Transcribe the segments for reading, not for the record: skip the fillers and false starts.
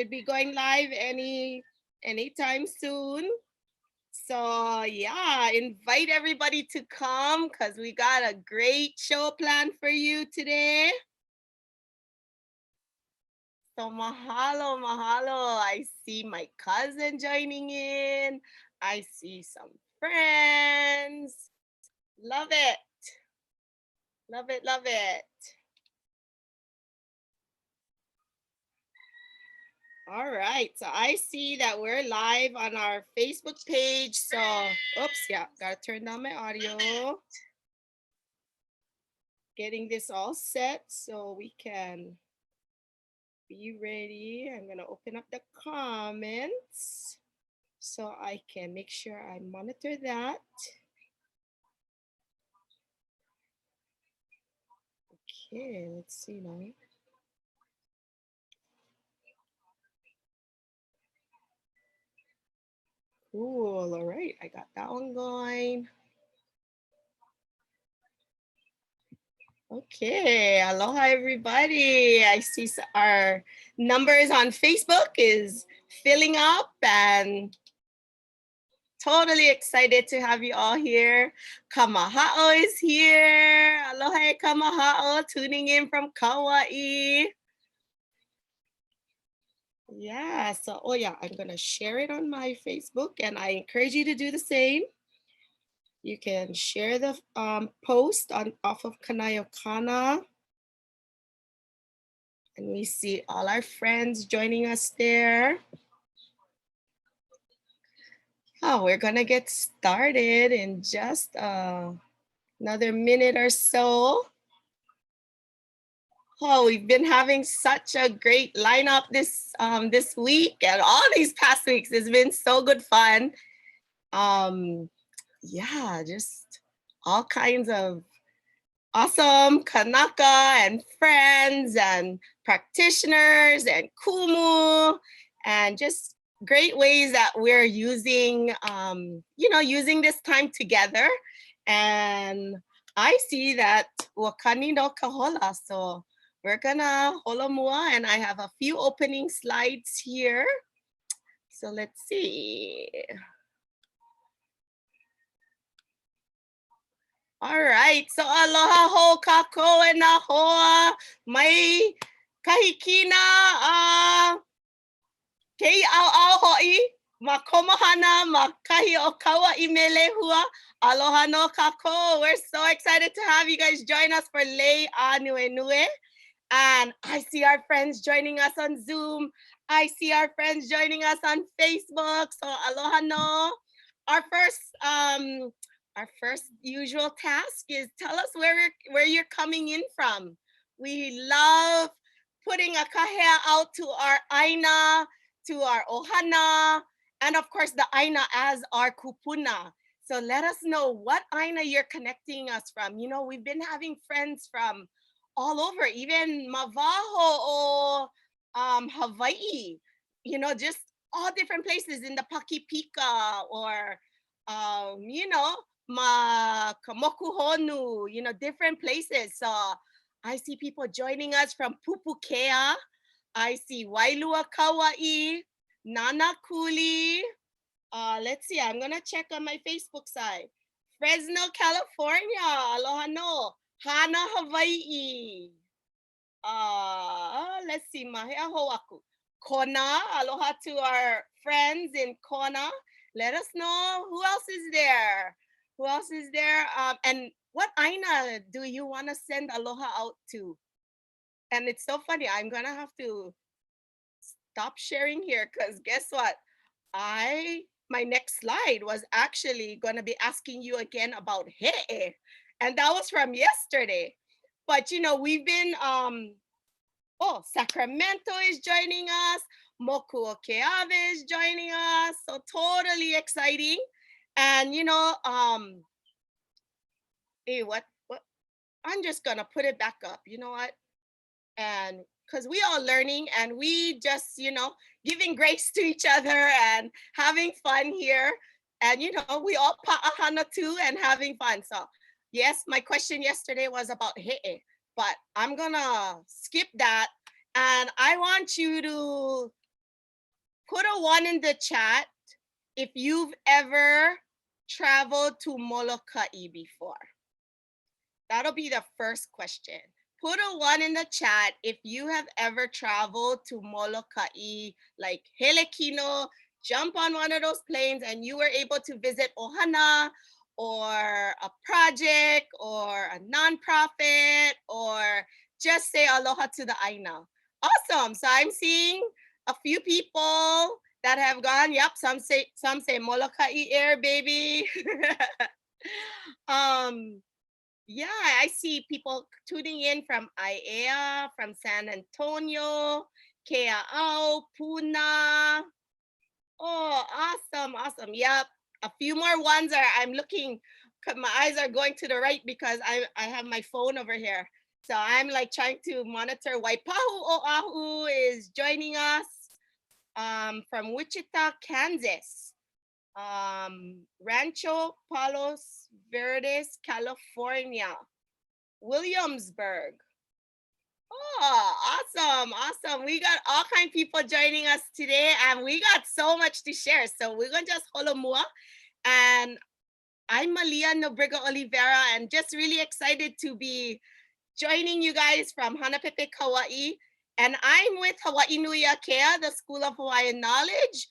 should be going live anytime soon. So yeah, invite everybody to come because we got a great show planned for you today. So mahalo, mahalo. I see my cousin joining in. I see some friends. Love it. Love it, love it. All right, so I see that we're live on our Facebook page. So, oops, yeah, gotta turn down my audio. Getting this all set so we can be ready. I'm gonna open up the comments so I can make sure I monitor that. Okay, let's see now. Cool, all right, I got that one going. Okay, aloha everybody. I see our numbers on Facebook is filling up and totally excited to have you all here. Kamaha'o is here. Aloha Kamaha'o, tuning in from Kauai. Yeah, so, oh yeah, I'm gonna share it on my Facebook and I encourage you to do the same. You can share the post off of Kanayokana. And we see all our friends joining us there. Oh, we're gonna get started in just another minute or so. Oh, we've been having such a great lineup this week and all these past weeks. It's been so good fun. Yeah, just all kinds of awesome Kanaka and friends and practitioners and kumu and just great ways that we're using, using this time together. And I see that wakani no kahola. So we're gonna holomua and I have a few opening slides here. So let's see. All right, so aloha ho kako e na hoa mai kahikina kei au hoi ma komahana ma kahi o kaua I mele hua aloha no kako. We're so excited to have you guys join us for Lei Ānuenue. And I see our friends joining us on Zoom. I see our friends joining us on Facebook. So aloha no. Our first usual task is tell us where you're coming in from. We love putting a kahea out to our aina, to our ohana, and of course the aina as our kupuna. So let us know what aina you're connecting us from. You know, we've been having friends from all over, even Mavaho or Hawaii, you know, just all different places in the Pakipika or, Ma Kamokuhonu, you know, different places. So I see people joining us from Pupukea. I see Wailua Kauai, Nana Kuli. Let's see, I'm gonna check on my Facebook side. Fresno, California, aloha no. Hana, Hawaii. Let's see, mahea hoaku. Kona, aloha to our friends in Kona. Let us know who else is there. Who else is there? And what aina do you want to send aloha out to? And it's so funny. I'm gonna have to stop sharing here because guess what? My next slide was actually gonna be asking you again about he'e, and that was from yesterday. But you know, we've been Sacramento is joining us. Moku Okeave is joining us. So totally exciting. And you know, hey, what I'm just gonna put it back up. You know what? And because we all learning and we just, you know, giving grace to each other and having fun here. And you know, we all pa'ahana too and having fun. So yes, my question yesterday was about he'e, but I'm gonna skip that. And I want you to put a 1 in the chat if you've ever traveled to Molokai before. That'll be the first question. Put a 1 in the chat if you have ever traveled to Molokai, like Helekino, jump on one of those planes and you were able to visit Ohana or a project or a nonprofit or just say aloha to the aina. Awesome. So I'm seeing a few people that have gone. Yep, some say Molokai air, baby. Yeah, I see people tuning in from Aiea, from San Antonio, Kiaʻi, Puna. Oh, awesome, awesome. Yep, a few more ones I'm looking, my eyes are going to the right because I have my phone over here. So I'm like trying to monitor. Waipahu Oahu is joining us from Wichita, Kansas. Rancho Palos Verdes, California. Williamsburg. Oh, awesome, awesome. We got all kinds of people joining us today and we got so much to share. So we're going to just holomua. And I'm Malia Nobriga Oliveira and just really excited to be joining you guys from Hanapepe, Hawaii. And I'm with Hawaii Nui Akea, the School of Hawaiian Knowledge,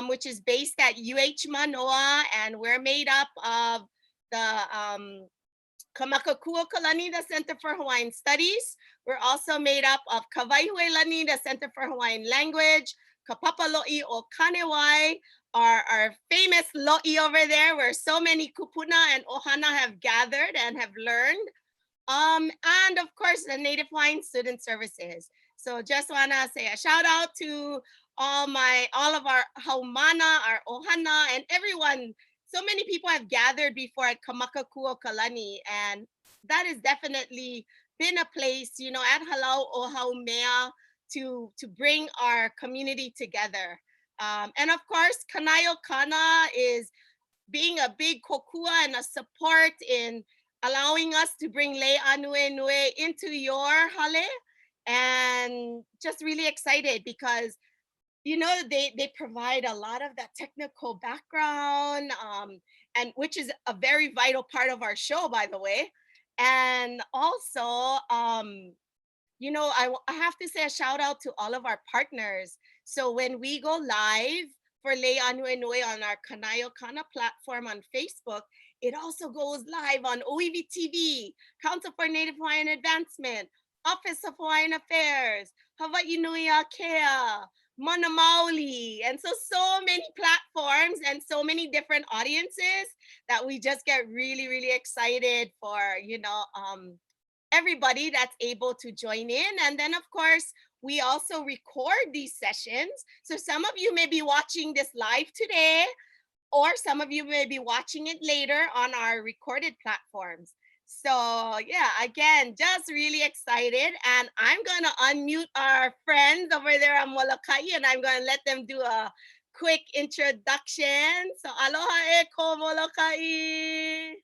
which is based at UH Manoa. And we're made up of the Kamakakua Kalani, the Center for Hawaiian Studies. We're also made up of Kawaihuelani, the Center for Hawaiian Language, Kapapalo'i o Kanewai, our famous lo'i over there, where so many kupuna and ohana have gathered and have learned. And of course, the Native Hawaiian Student Services. So just wanna say a shout out to all of our haumana, our ohana, and everyone. So many people have gathered before at Kamakakua Kalani, and that has definitely been a place, you know, at Halau o Haumea to bring our community together. And of course, Kanaio Kana is being a big kokua and a support in allowing us to bring Lei Ānuenue into your hale, and just really excited because you know, they provide a lot of that technical background, and which is a very vital part of our show, by the way. And also, you know, I have to say a shout out to all of our partners. So when we go live for Lei Ānuenue on our Kanaio Kana platform on Facebook, it also goes live on OEV TV, Council for Native Hawaiian Advancement, Office of Hawaiian Affairs, Hawaii Nui Akea, Mana Maoli, and so many platforms and so many different audiences that we just get really, really excited for, you know, everybody that's able to join in. And then of course, we also record these sessions. So some of you may be watching this live today, or some of you may be watching it later on our recorded platforms. So yeah, again, just really excited. And I'm gonna unmute our friends over there on Molokai and I'm gonna let them do a quick introduction. So aloha e ko Molokai.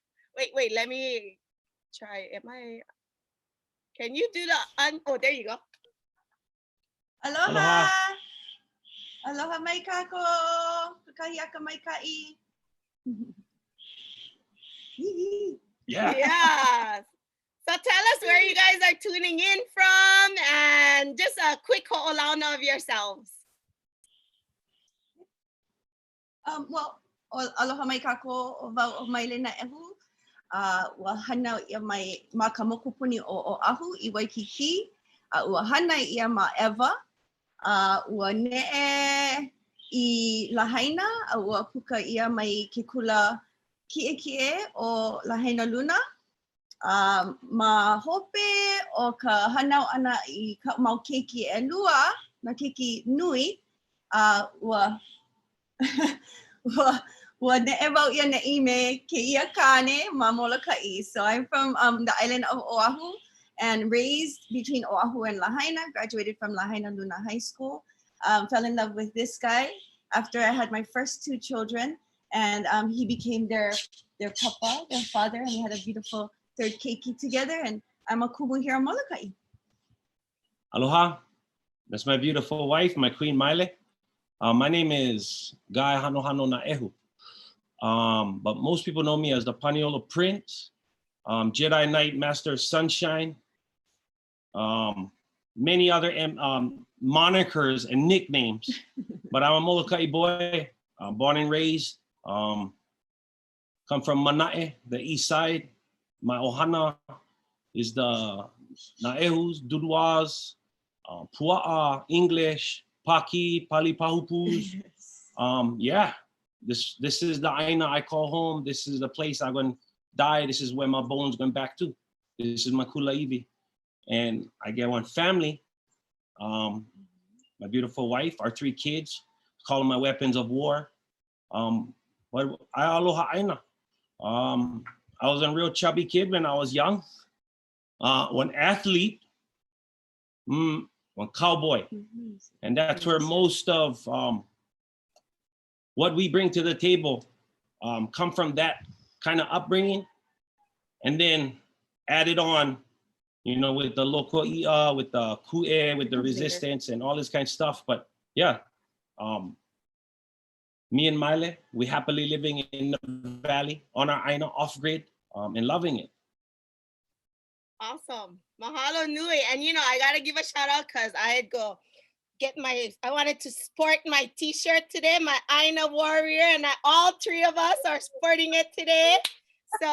Wait, let me try. Can you do the, oh, there you go. Aloha. Aloha. Aloha mai kako. Kahiaka mai kai. Yeah. Yes. So tell us where you guys are tuning in from and just a quick ho'olauna of yourselves. Well, aloha mai kako o Maile Naehu. Ua hana ia mai ma ka mokupuni o Oahu I Waikiki. Ua hana ia ma Eva. Ua ne'e I Lahaina. Ua puka ia mai ke kula ki'e o Lahaina Luna. Ma hope o ka hanau ana I ka mau keiki e lua, na keiki nui, ua ne'e wau ia ne'i me ke ia kane ma Molokai. So I'm from the island of Oahu and raised between Oahu and Lahaina, graduated from Lahaina Luna High School, fell in love with this guy after I had my first 2 children, and he became their papa, their father, and we had a beautiful 3rd keiki together, and I'm a kumu here on Molokai. Aloha. That's my beautiful wife, my Queen Maile. My name is Guy Hanohano Naehu. But most people know me as the Paniolo Prince, Jedi Knight Master Sunshine, many other monikers and nicknames. But I'm a Molokai boy, born and raised. Come from Manae, the east side. My ohana is the Naehus, Duduas, Pua'a, English, Paki, Pali Pahupus. Yeah, this is the aina I call home. This is the place I'm going to die. This is where my bones going back to. This is my kulaivi. And I get one family, my beautiful wife, our 3 kids, call them my weapons of war. But I Aloha Āina. I was a real chubby kid when I was young. One athlete, one cowboy. And that's where most of what we bring to the table come from, that kind of upbringing. And then added on, you know, with the loko, with the ku'e, with the resistance and all this kind of stuff. But yeah, me and Maile, we happily living in the valley on our aina off grid and loving it. Awesome. Mahalo nui. And you know, I gotta give a shout out because I had go get I wanted to sport my t-shirt today, my Aina warrior, and all 3 of us are sporting it today. So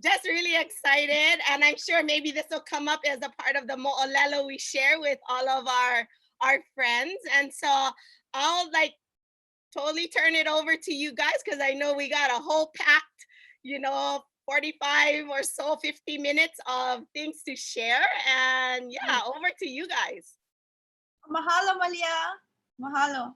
just really excited. And I'm sure maybe this will come up as a part of the mo'olelo we share with all of our friends. And so I'll like totally turn it over to you guys because I know we got a whole packed, you know, 45 or so, 50 minutes of things to share. And yeah, over to you guys. Mahalo, Malia. Mahalo.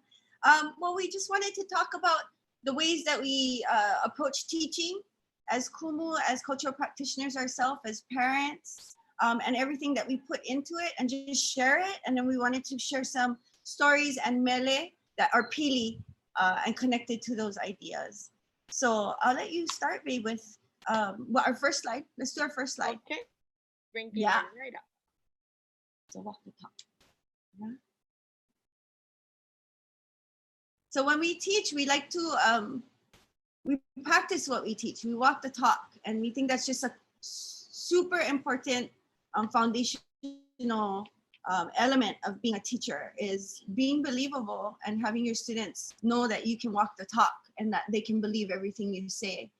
Well, we just wanted to talk about the ways that we approach teaching as kumu, as cultural practitioners ourselves, as parents, and everything that we put into it, and just share it. And then we wanted to share some stories and mele that are pili and connected to those ideas. So I'll let you start, babe, with our first slide. Let's do our first slide. Okay. Bring people right up. So walk the top. Yeah. So when we teach, we like to we practice what we teach. We walk the talk, and we think that's just a super important foundational element of being a teacher, is being believable and having your students know that you can walk the talk and that they can believe everything you say.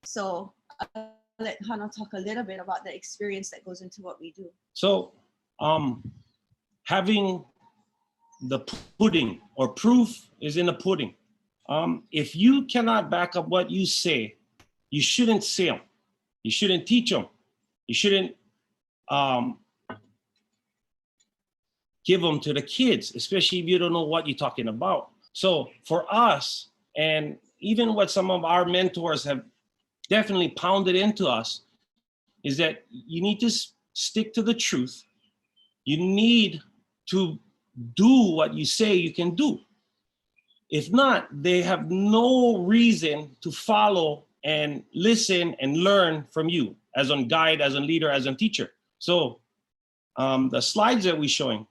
So I'll let Hana talk a little bit about the experience that goes into what we do. So having the pudding, or proof is in the pudding. If you cannot back up what you say, you shouldn't say them. You shouldn't teach them. You shouldn't give them to the kids, especially if you don't know what you're talking about. So for us, and even what some of our mentors have definitely pounded into us, is that you need to stick to the truth. You need to do what you say you can do. If not, they have no reason to follow and listen and learn from you as a guide, as a leader, as a teacher. So the slides that we're showing,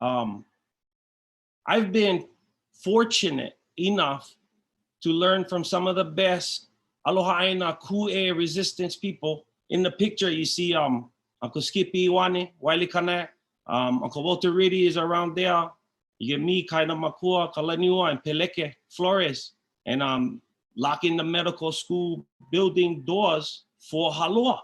I've been fortunate enough to learn from some of the best Aloha Āina ku'e resistance people. In the picture, you see Uncle Skippy Iwane, Wiley Kane, Uncle Walter Riddy is around there. You get me, Kaina Makua, Kalaniua, and Peleke Flores, and locking the medical school building doors for Haloa.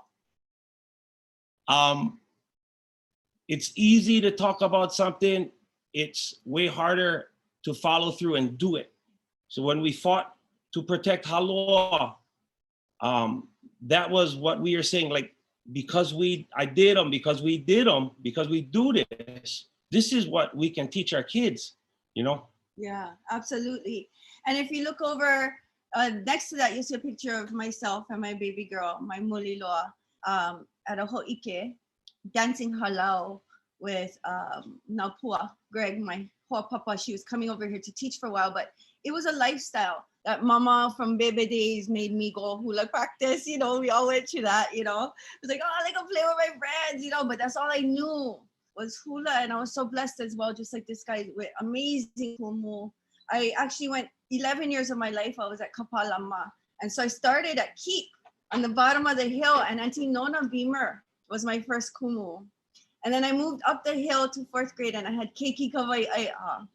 It's easy to talk about something. It's way harder to follow through and do it. So when we fought to protect Haloa, that was what we are saying, like, because I did them, because we did them, because we do this is what we can teach our kids, you know? Yeah, absolutely. And if you look over next to that, you see a picture of myself and my baby girl, my muliloa, at a ho'ike, dancing halau with Napua, Greg, my papa. She was coming over here to teach for a while, but it was a lifestyle that mama from baby days made me go hula practice, you know, we all went through that, you know. It was like, oh, I go play with my friends, you know, but that's all I knew was hula. And I was so blessed as well, just like this guy with amazing kumu, I actually went 11 years of my life, I was at Kapalama. And so I started at Keep on the bottom of the hill, and Auntie Nona Beamer was my first kumu. And then I moved up the hill to 4th grade and I had Keiki Kawaiʻaiʻa.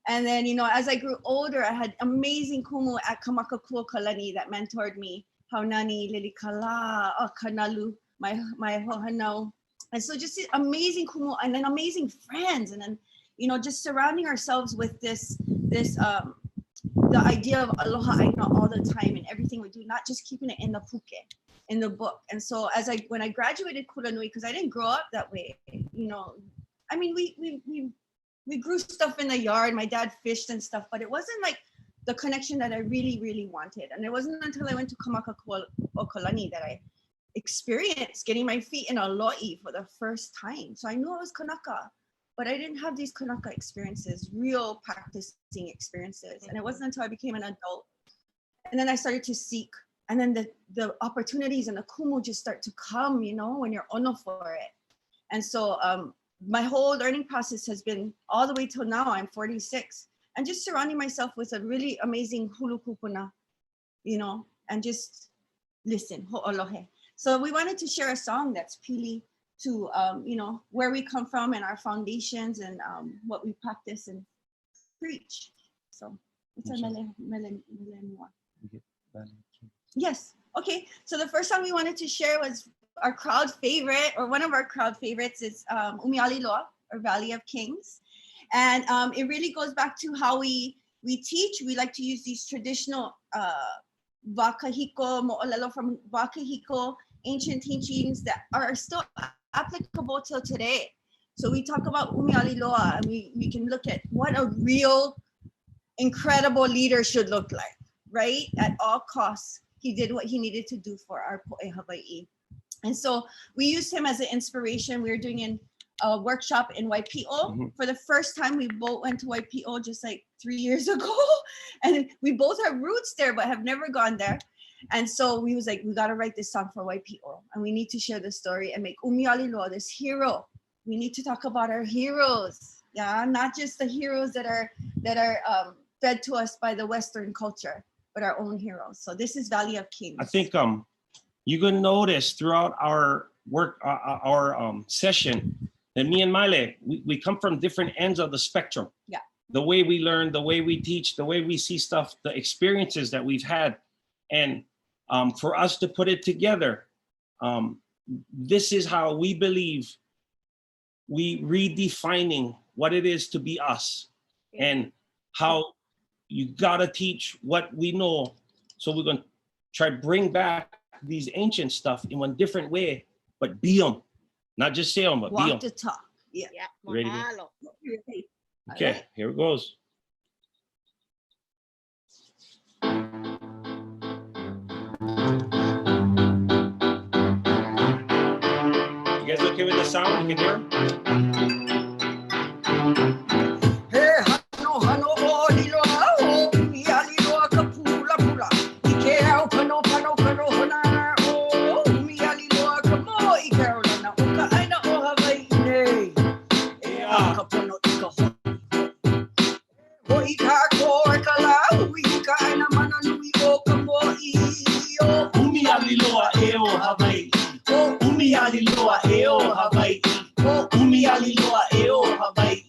And then, you know, as I grew older, I had amazing kumu at Kamakakua Kalani that mentored me. Haunani, Lilikala, Kanalu, my Hanohano. And so just amazing kumu and then amazing friends. And then, you know, just surrounding ourselves with the idea of Aloha Āina all the time and everything we do, not just keeping it in the puke, in the book. And so when I graduated Kulanui, because I didn't grow up that way, you know, I mean, we grew stuff in the yard. My dad fished and stuff, but it wasn't like the connection that I really, really wanted. And it wasn't until I went to Kamakakua Okolani that I experienced getting my feet in a lo'i for the first time. So I knew I was Kanaka, but I didn't have these Kanaka experiences, real practicing experiences. And it wasn't until I became an adult. And then I started to seek. And then the opportunities and the kumu just start to come, you know, when you're ono for it. And so my whole learning process has been all the way till now, I'm 46. And just surrounding myself with a really amazing hulu kupuna, you know, and just listen, ho'olohe. So we wanted to share a song that's pili to, you know, where we come from and our foundations and what we practice and preach. So it's a Maile Naehu. Yes. Okay. So the first song we wanted to share was our crowd favorite, or one of our crowd favorites is Umi Alealea, or Valley of Kings. And it really goes back to how we teach. We like to use these traditional wakahiko, mo'olelo from wakahiko, ancient teachings that are still applicable till today. So we talk about Umi Alealea, and we can look at what a real incredible leader should look like, right? At all costs, he did what he needed to do for our po'e Hawaii. And so we used him as an inspiration. We were doing a workshop in Waipio. Mm-hmm. For the first time, we both went to Waipio just like 3 years ago. And we both have roots there, but have never gone there. And so we was like, we got to write this song for Waipio. And we need to share the story and make Umi Alealea this hero. We need to talk about our heroes. Yeah, not just the heroes that are fed to us by the Western culture, but our own heroes. So this is Valley of Kings. I think you can notice throughout our work, our session, that me and Maile, we come from different ends of the spectrum. Yeah. The way we learn, the way we teach, the way we see stuff, the experiences that we've had. And for us to put it together, this is how we believe we redefining what it is to be us, and how you gotta teach what we know. So we're gonna try to bring back these ancient stuff in one different way, but be them, not just say them, but be them. Walk the talk. Yeah. Ready? Okay, here it goes. You guys okay with the sound? You can hear? Hey, Hanohano, Olelo Hawai'i, kapula pula. Ike pano hona. Oh, Umi Alealea kamo ikarolana. Oka aina o Hawaii nei. Kapono ika ho ika ko kala. Ika aina mana nui o kamo I. Umi Alealea o Hawaii. Umi Alealea o Hawaii. Umi Alealea o Hawaii.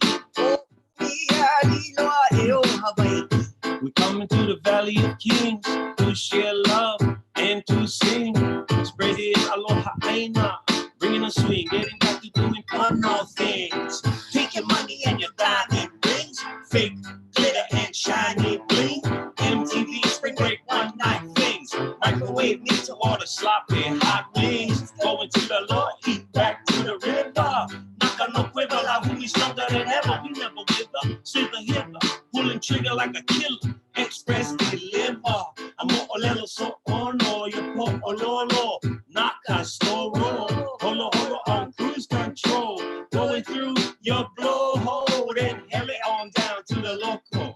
We come into the Valley of Kings to share love and to sing. Spreading Aloha Āina, bringing a swing, getting back to doing fun things. Take your money and your diamond rings, fake glitter and shiny bling. MTV spring break one night things. Microwave me to order sloppy hot wings. Going to the Lord, eat back to the river. Naka no quiver, like who we stronger than ever. We never wither, slither hither, pulling trigger like a killer. Express deliver. I'm Olelo so ono, your po ololo. Naka storo, holo on cruise control. Going through your blowhole, then hell it on down to the loko.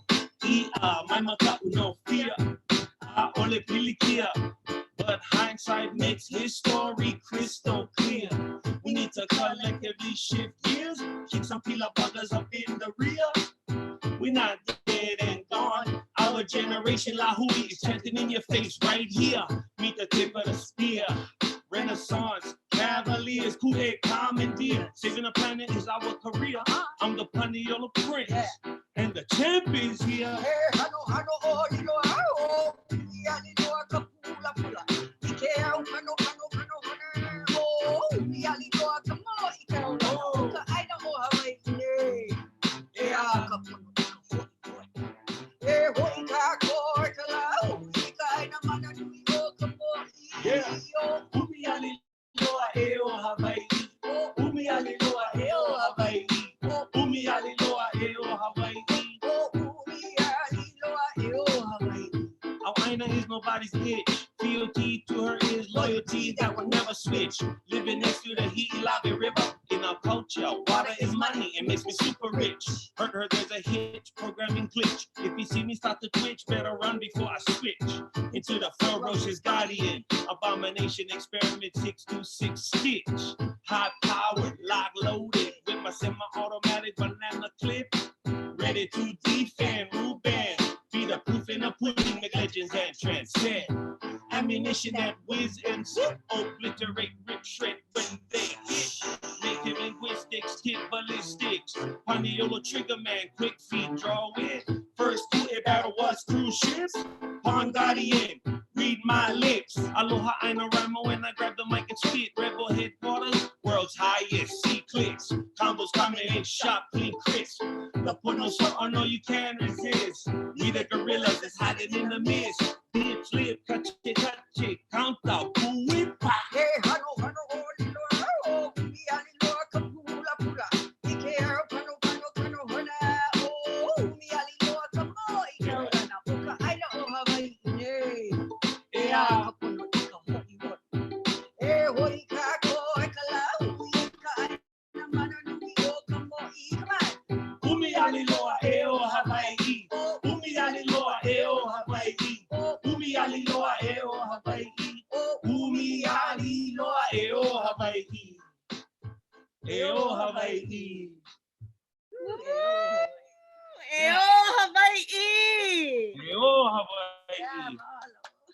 My maka no fear. Ole pilikia. But hindsight makes his story crystal clear. We need to collectively shift gears, keep some pila buggers up in the rear. We're not dead and gone. a generation. La Hui is chanting in your face right here. Meet the tip of the spear. Renaissance, Cavaliers, Kude, commandeer. Saving the planet is our career. I'm the Paniolo Prince, and the champ is here. Yeah. Umi Alealea Hawai'i. Umi Alealea Hawai'i. Umi Alealea Hawai'i. Our aina is nobody's bitch. Fealty to her is loyalty that will never switch. Living next to the Hi'ilawe River. In our culture, water is money. It makes me super rich. Heard her there's a hitch, programming glitch. If you see me start to twitch, better run before I switch into the ferocious guardian. Abomination experiment 626 stitch. High powered, lock loaded with my semi-automatic banana clip. Ready to defend, Ruben. Be the proof in the pudding, make legends and transcend. Ammunition that whiz and zip, obliterate, rip, shred when they hit. Native linguistics, hit ballistics. Paniolo trigger man, quick feet, draw in. First to a battle was cruise ships. Pawn guardian, read my lips. Aloha Āina Ramo when I grab the mic and spit. Rebel headquarters, world's highest, see clicks. Combos coming in sharp, clean crisp. The puno so I know you can't resist. We the gorillas that's hiding in the mist. Dip, slip, cut it, count out, pull it, pop. Hey, Hanohano, Olelo Hawai'i. Umi Alealea Hawai'i. Umi Alealea Hawai'i. Umi Alealea Hawai'i. Umi Alealea Hawai'i. Eo Hawai'i. Eo Hawai'i. Eo Hawai'i.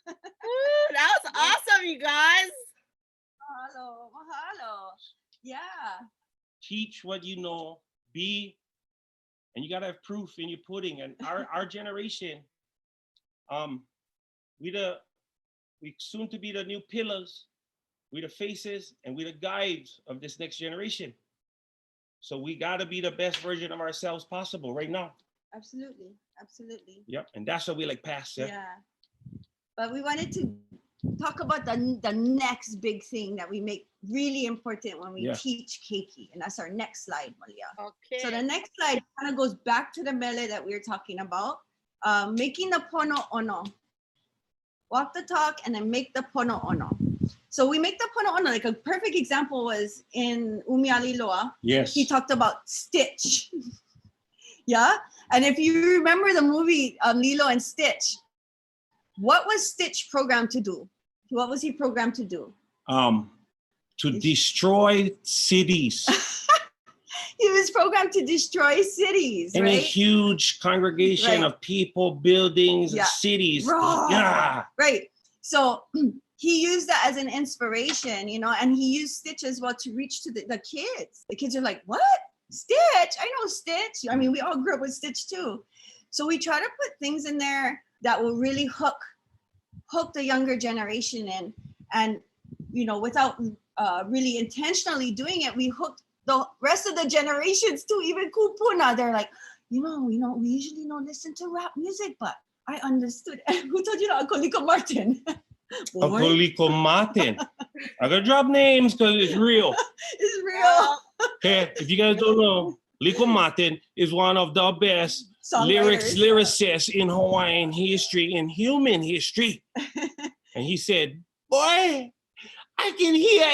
Ooh, that was awesome, you guys. Mahalo, mahalo. Yeah. Teach what you know, be, and you gotta have proof in your pudding. And our generation, we soon to be the new pillars, we the faces, and we the guides of this next generation. So we gotta be the best version of ourselves possible right now. Absolutely, absolutely. Yep, and that's what we like pass. Yeah. But we wanted to talk about the next big thing that we make really important when we teach keiki, and that's our next slide, Malia. Okay. So the next slide kind of goes back to the mele that we were talking about, making the pono ono. Walk the talk and then make the pono ono. So we make the pono ono, like a perfect example was in Umi Alealea. Yes. He talked about Stitch. Yeah. And if you remember the movie Lilo and Stitch, what was Stitch programmed to do? What was he programmed to do? To destroy cities. He was programmed to destroy cities, In right? a huge congregation of people, buildings, cities. Yeah. Right. So he used that as an inspiration, you know, and he used Stitch as well to reach to the kids. The kids are like, what? Stitch? I know Stitch. I mean, we all grew up with Stitch too. So we try to put things in there that will really hook the younger generation in, and you know, without really intentionally doing it, we hooked the rest of the generations too. Even kupuna, they're like, you know, we usually don't listen to rap music, but I understood. Who told you that? Uncle Lico Martin. Uncle Lico Martin. I gotta drop names because it's real. It's real. Okay, if you guys don't know, Lico Martin is one of the best lyricists in Hawaiian history, in human history. And he said, boy, I can hear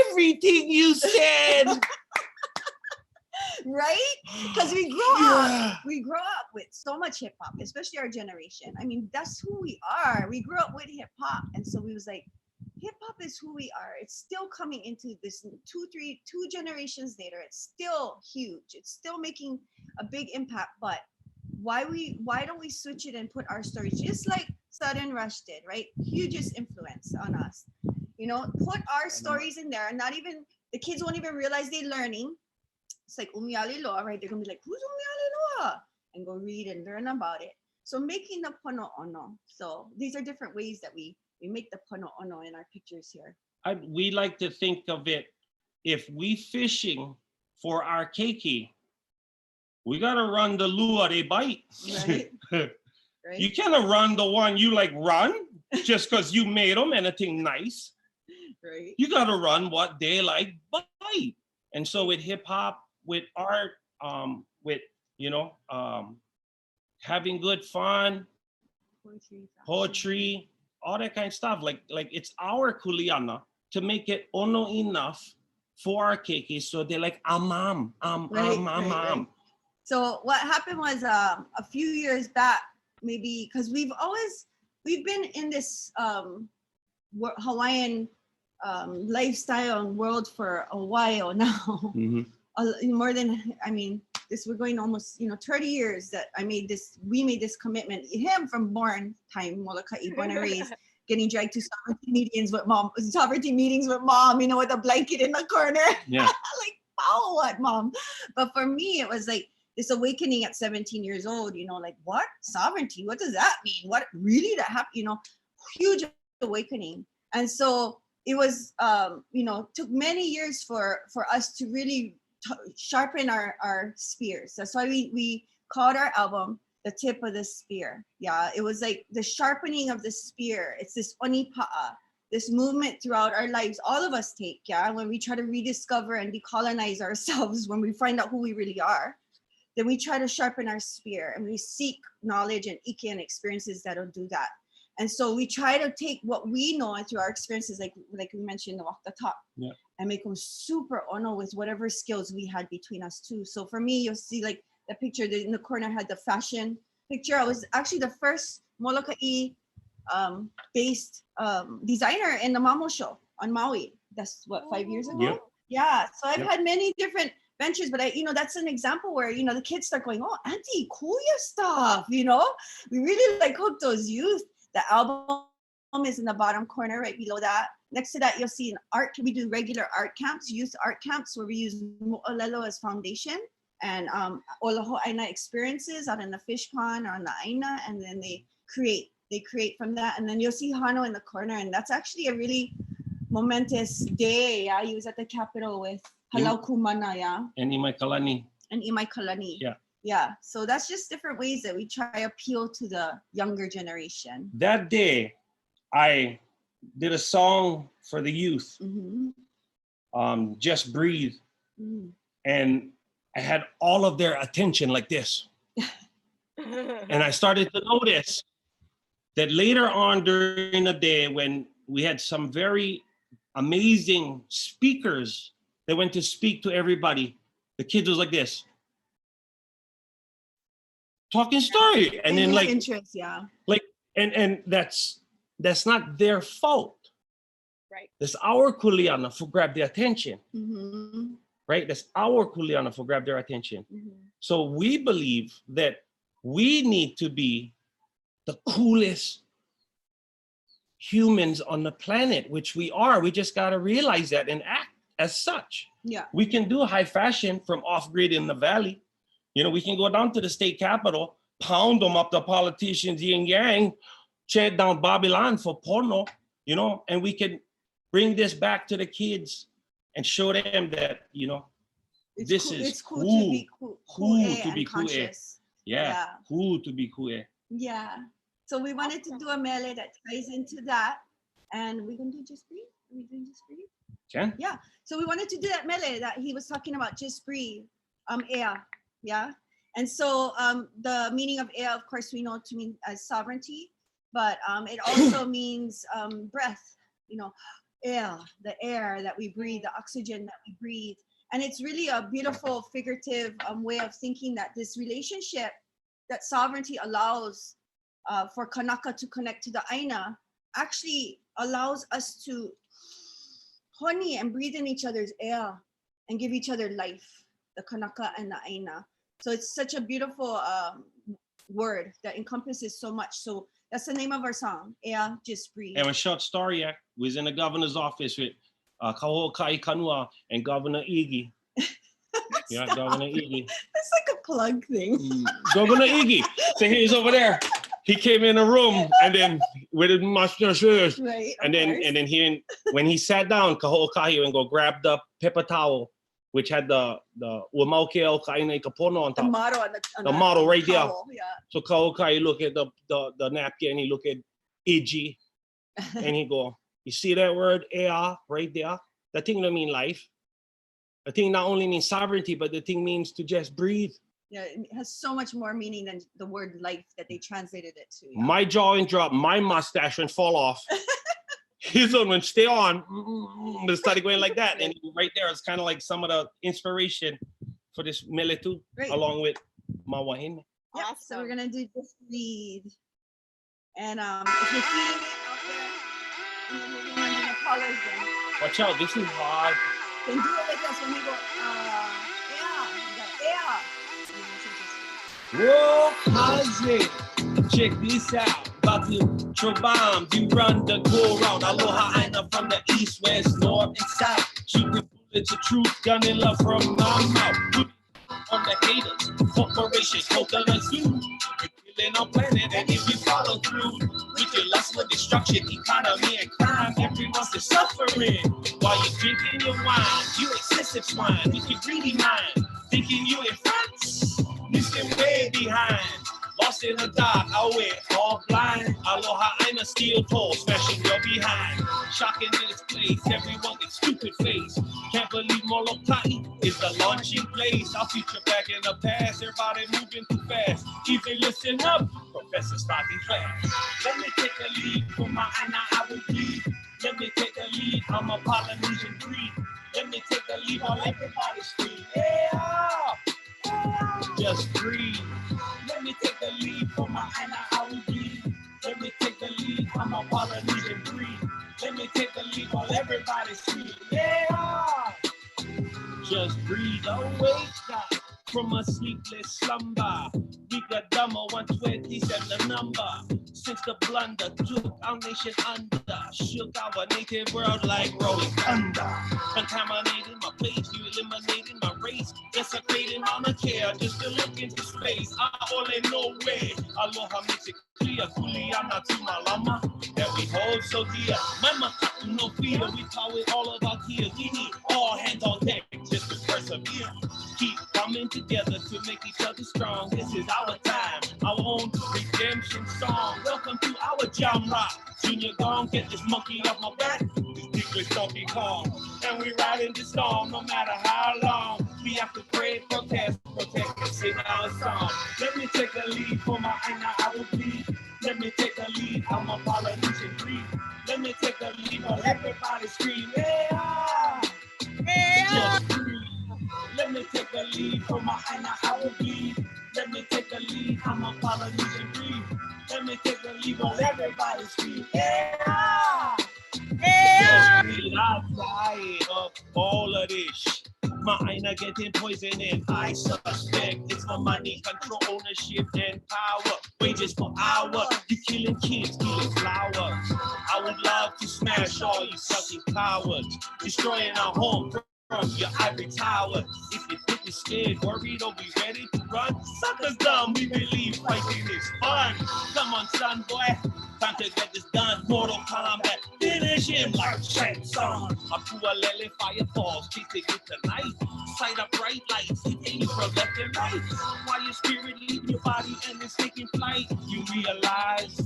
everything you said. Right? Because we grow up with so much hip hop, especially our generation. I mean, that's who we are. We grew up with hip hop. And so we was like, hip hop is who we are. It's still coming into this two generations later. It's still huge. It's still making a big impact, but why don't we switch it and put our stories, just like Sudden Rush did, right? Hugest influence on us. You know, put our stories in there, and not even the kids won't even realize they're learning. It's like Umi Alealea, right? They're gonna be like, who's Umi Alealea? And go read and learn about it. So making the pono ono. So these are different ways that we make the pono ono in our pictures here. We like to think of it, if we fishing for our keiki, we gotta run the lure they bite. Right. Right. You cannot run the one you like run just because you made them anything nice. Right. You gotta run what they like bite. And so with hip hop, with art, with having good fun, poetry, all that kind of stuff. Like it's our kuleana to make it ono enough for our keiki, so they're like amam. Right. So what happened was a few years back, maybe because we've been in this Hawaiian lifestyle and world for a while now. More than, I mean, we're going almost 30 years that we made this commitment. Him from born time, Molokai, born and raised, getting dragged to sovereignty meetings with mom, with a blanket in the corner. Yeah. Like, oh, what, mom? But for me, it was like this awakening at 17 years old, like, what? Sovereignty? What does that mean? What really that happened? Huge awakening. And so it was, took many years for us to really sharpen our spears. That's why we called our album The Tip of the Spear. Yeah, it was like the sharpening of the spear. It's this onipa'a, this movement throughout our lives, all of us take, when we try to rediscover and decolonize ourselves, when we find out who we really are, then we try to sharpen our spear and we seek knowledge and ike and experiences that'll do that. And so we try to take what we know and through our experiences, like we mentioned off the top, and make them super ono with whatever skills we had between us too. So for me, you'll see like the picture in the corner had the fashion picture. I was actually the first Molokai based designer in the Mamo show on Maui. That's what, 5 years ago? Yep. Yeah. So I've had many different ventures, but that's an example where, the kids start going, oh, auntie, cool your stuff, we really like hook those youth. The album is in the bottom corner right below that. Next to that, you'll see an art. We do regular art camps, youth art camps, where we use Olelo as foundation and Aloha Āina experiences out in the fish pond or on the aina, and then they create from that. And then you'll see Hano in the corner, and that's actually a really momentous day. Yeah, he was at the Capitol with Halau Kumana, and Imai Kalani. Yeah, so that's just different ways that we try to appeal to the younger generation. That day, I did a song for the youth, Just Breathe. And I had all of their attention like this. And I started to notice that later on during the day, when we had some very amazing speakers that went to speak to everybody, the kids was like this. Talking story, and then like interest, and that's not their fault, right? That's our kuleana for grab their attention, right? That's our kuleana for grab their attention. So we believe that we need to be the coolest humans on the planet, which we are. We just got to realize that and act as such. Yeah, we can do high fashion from off-grid in the valley. We can go down to the state capitol, pound them up the politicians, yin yang, chant down Babylon for porno, and we can bring this back to the kids and show them that, it's cool to be cool. Yeah, cool to be cool. Yeah. So we wanted to do a mele that ties into that, and we're gonna do Just Breathe. Are we doing Just Breathe? Can? Yeah. So we wanted to do that mele that he was talking about, Just Breathe, ea. Yeah. And so the meaning of ea, of course, we know to mean as sovereignty, but it also means breath, air, the air that we breathe, the oxygen that we breathe. And it's really a beautiful figurative way of thinking that this relationship that sovereignty allows for Kanaka to connect to the aina actually allows us to honi and breathe in each other's air and give each other life, the Kanaka and the aina. So it's such a beautiful word that encompasses so much. So that's the name of our song. Ea, just breathe. And a short story, was in the governor's office with Kaho'oka'i Kanua and Governor Iggy. Yeah, Governor Iggy. That's like a plug thing. Governor Iggy. So he's over there. He came in the room and then with his mustache, Right. and then when he sat down, Kaho'oka'i and go grab the paper towel, which had the Uamauke Kaine Kapono on top. The motto on the motto right there. towel, yeah. So Kaho'oka'i look at the napkin and he look at Iggy and he go, you see that word ea right there? That thing don't mean life. The thing not only means sovereignty, but the thing means to just breathe. Yeah, it has so much more meaning than the word life that they translated it to. Yeah. My jaw and drop, my mustache and fall off. His one went stay on. It started going like that. And right there, it's kind of like some of the inspiration for this mele too, along with my wahine. Yeah, awesome. So we're gonna do just lead. And if you're feeling it out there and you're moving on in the colors, then watch out, this is hard. Then do it with us when we go, Whoa, Isaac, check this out. About to throw bombs, you run the go round. Aloha Āina from the east, west, north, and south. Shooting bullets of truth, gunning love from my mouth. On the haters, corporations, coconuts too. You're killing our planet, and if you follow through with your lust for destruction, economy and crime, everyone's suffering. While you're drinking your wine, you excessive swine with your greedy mind, thinking you in front, missing way behind. Lost in the dark, away, all blind. Aloha Āina, steel tall, smashing your behind. Shocking in its place, everyone gets stupid face. Can't believe Molokai is the launching place. Our future back in the past, everybody moving too fast. Even listen up, professor starting class. Let me take a lead from my aina, I will bleed. Let me take a lead, I'm a Polynesian breed. Let me take a lead while everybody scream. Yeah, yeah. Just breathe. Let me take the lead for my aina, I will bleed. Let me take the lead, I'm a Polynesian breed. Let me take the lead while everybody scream. Yeah! Just breathe, awake from a sleepless slumber. We got dumber, 127 the number. Since the blunder took our nation under, shook our native world like rolling thunder. Contaminating my place, you eliminating my race. Desecrating on a care just to look into space. I all in no way. Aloha makes it clear. Kuliana to my lama that we hold so dear. Mama, no fear. We power all of our tears. We need all hands on deck just to persevere. Keep coming together to make each other strong. This is our time, our own redemption song. Welcome to our genre. Junior gone, get this monkey off my back. This English Donkey Kong. And we riding the storm no matter how long. We have to pray, protest, protect, and sing our song. Let me take a lead for my aina, I will bleed. Let me take a lead, I'm a Polynesian breed. Let me take a lead while everybody scream, yeah! Yeah! Just breathe. Let me take a lead for my aina, I will bleed. Let me take a lead, I'm a Polynesian breed. Let me take a lead while everybody scream, yeah! Yeah! Just breathe, I'm tired of all of this. My aina getting poison and I suspect it's for money, control, ownership, and power. Wages per hour, you killing kids, killing flowers. I would love to smash all you sucking cowards, destroying our home from your ivory tower. If you think you're scared, worried, or be ready to run, suckers dumb, we believe fighting is fun. Come on, son, boy, time to get this done. Mortal Kombat, finish him like Shang Tsung. Apua Lele fire falls, chasing you tonight. Sight up bright lights, hitting you from left and right. While your spirit leaving your body and it's taking flight, you realize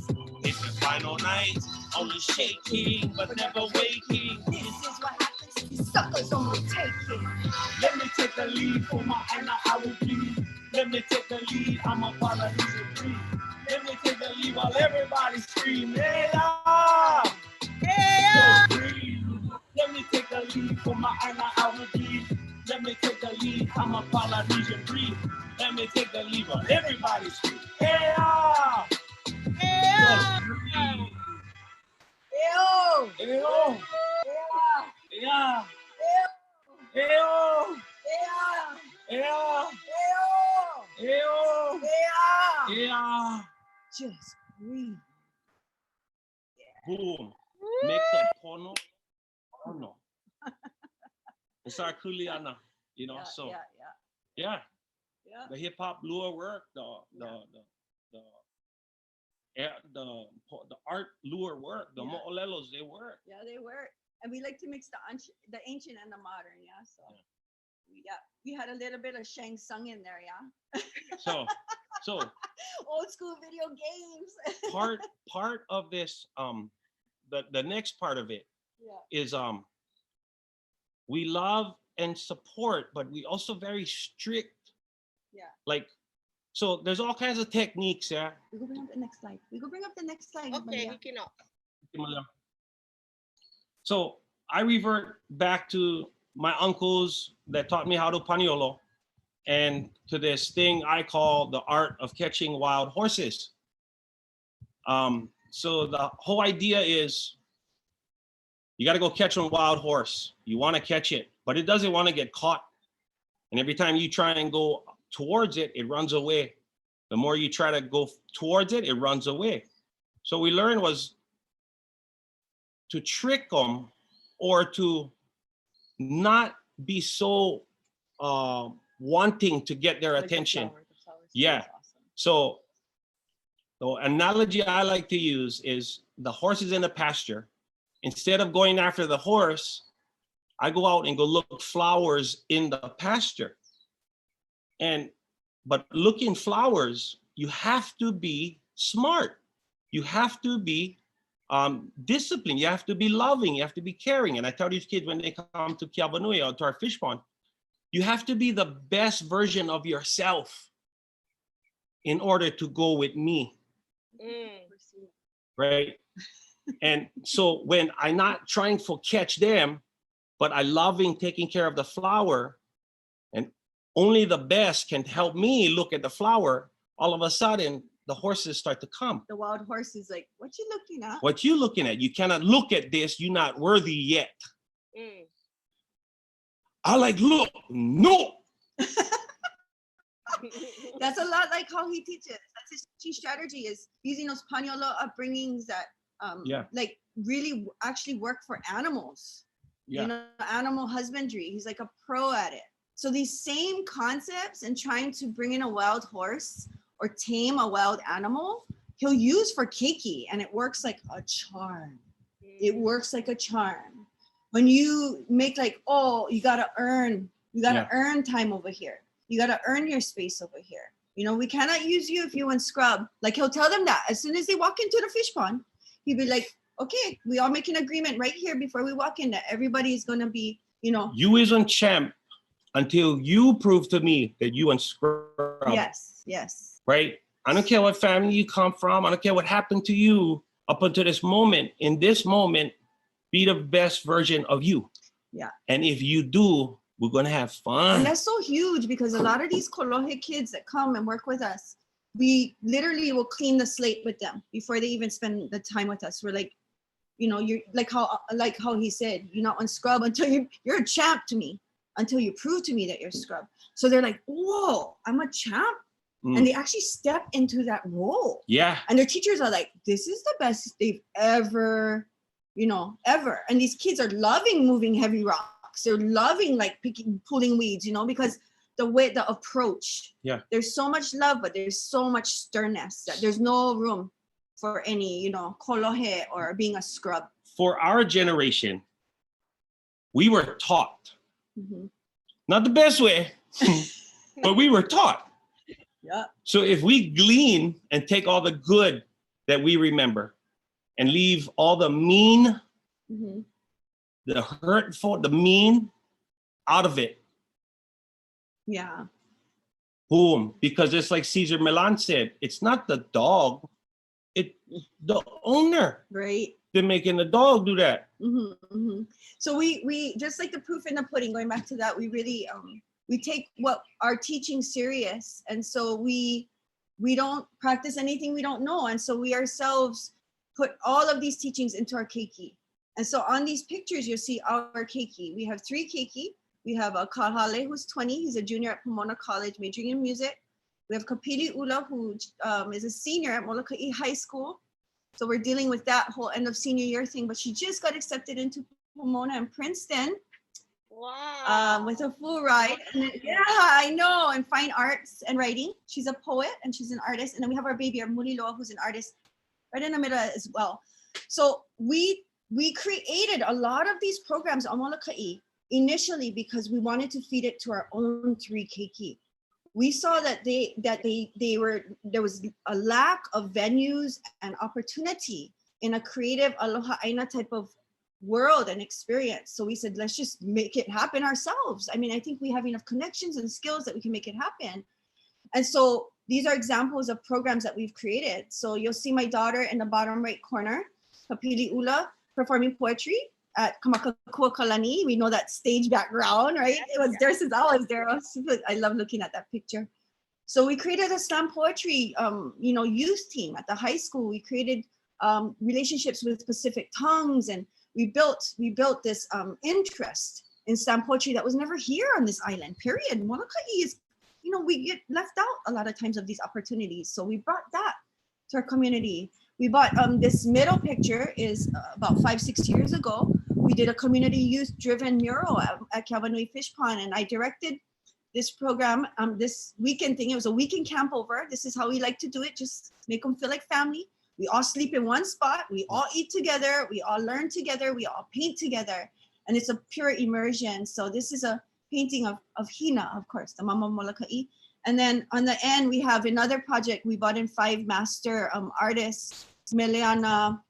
it's the final night. Only shaking, but never waking. This is what happens, you suckers only taking. Let me take the lead for my aina, I will bleed. Let me take the lead, I'm a Polynesian breed. Let me take the lead while everybody scream, yeah! Yeah! Let me take the lead for my aina, I will bleed. Let me take the lead, I'm a Polynesian breed. Let me take the lead while everybody scream, yeah! Yeah! Ew! Ew! Yeah! Yeah! Ew! Ew! Yeah! Yeah! Ew! Ew! Yeah! Yeah! Breathe. Boom. Make the pono. Pono. It's our kuleana, you know. Yeah, So yeah. the hip hop lure work, the art lure work, the mo'olelos, they work. Yeah, they work. And we like to mix the ancient and the modern, So we had a little bit of Shang Tsung in there, So old school video games. part of this, the next part of it is we love and support, but we also very strict. Yeah. Like, so there's all kinds of techniques, We go bring up the next slide. Okay, Maria. So I revert back to my uncles that taught me how to paniolo, and to this thing I call the art of catching wild horses. So the whole idea is you got to go catch a wild horse. You want to catch it, but it doesn't want to get caught. And every time you try and go towards it, it runs away. The more you try to go towards it, it runs away. So we learned was to trick them, or to not be so wanting to get their attention. Yeah. So the analogy I like to use is the horse is in the pasture. Instead of going after the horse, I go out and go look flowers in the pasture. But looking flowers, you have to be smart. You have to be disciplined. You have to be loving. You have to be caring. And I tell these kids when they come to Kiaʻi or to our fish pond, you have to be the best version of yourself in order to go with me. Right? And so when I'm not trying to catch them, but I loving taking care of the flower, and only the best can help me look at the flower, all of a sudden the horses start to come. The wild horse is like, what you looking at? What you looking at? You cannot look at this. You're not worthy yet. I like, look, no. That's a lot like how he teaches. That's his teaching strategy, is using those Paniolo upbringings that like really actually work for animals. Yeah. You know, animal husbandry. He's like a pro at it. So these same concepts and trying to bring in a wild horse or tame a wild animal, he'll use for keiki, and it works like a charm. It works like a charm. When you make like, oh, you gotta earn time over here. You gotta earn your space over here. You know, we cannot use you if you want scrub. Like, he'll tell them that as soon as they walk into the fish pond, he'd be like, okay, we all make an agreement right here before we walk in that everybody is gonna be, you know. You isn't champ until you prove to me that you and scrub. Yes. Right? I don't care what family you come from. I don't care what happened to you up until this moment. In this moment, be the best version of you. Yeah. And if you do, we're going to have fun. And that's so huge, because a lot of these Kolohe kids that come and work with us, we literally will clean the slate with them before they even spend the time with us. We're like, you know, you're like how he said, you're not on scrub until you're a champ to me, until you prove to me that you're scrub. So they're like, whoa, I'm a champ. And they actually step into that role. Yeah. And their teachers are like, this is the best they've ever. And these kids are loving moving heavy rocks. They're loving like pulling weeds, you know, because the approach. Yeah. There's so much love, but there's so much sternness that there's no room for any, you know, kolohe or being a scrub. For our generation, we were taught. Not the best way, but we were taught. Yeah. So if we glean and take all the good that we remember and leave all the mean, the hurtful, the mean out of it. Yeah. Boom. Because it's like Cesar Millan said, it's not the dog, it's the owner. Right. They're making the dog do that. So we just like the proof in the pudding, going back to that, we really, we take what our teaching serious. And so we don't practice anything we don't know. And so we ourselves put all of these teachings into our keiki. And so on these pictures, you'll see our keiki. We have 3 keiki. We have a Kahale who's 20. He's a junior at Pomona College, majoring in music. We have Kapili Ula, who is a senior at Molokai High School. So we're dealing with that whole end of senior year thing, but she just got accepted into Pomona and Princeton. Wow. With a full ride. And yeah, I know, and fine arts and writing. She's a poet and she's an artist. And then we have our baby, our Muliloa, who's an artist right in the middle as well. So we created a lot of these programs on Molokai initially because we wanted to feed it to our own 3 keiki. We saw that there was a lack of venues and opportunity in a creative Aloha Āina type of world and experience. So we said, let's just make it happen ourselves. I mean, I think we have enough connections and skills that we can make it happen. And so these are examples of programs that we've created. So you'll see my daughter in the bottom right corner, Kapili Ula, performing poetry at Kamakakua Kalani. We know that stage background, right? It was there since I was there. I love looking at that picture. So we created a slam poetry, youth team at the high school. We created relationships with Pacific tongues, and we built this interest in slam poetry that was never here on this island, period. Molokai is, we get left out a lot of times of these opportunities. So we brought that to our community. We bought this middle picture is about 5-6 years ago. We did a community youth-driven mural at Kiaʻi Fish Pond, and I directed this program, this weekend thing. It was a weekend camp over. This is how we like to do it, just make them feel like family. We all sleep in one spot, we all eat together, we all learn together, we all paint together, and it's a pure immersion. So this is a painting of Hina, of course, the Mama Molokai. And then on the end, we have another project. We brought in 5 master artists, Meleana.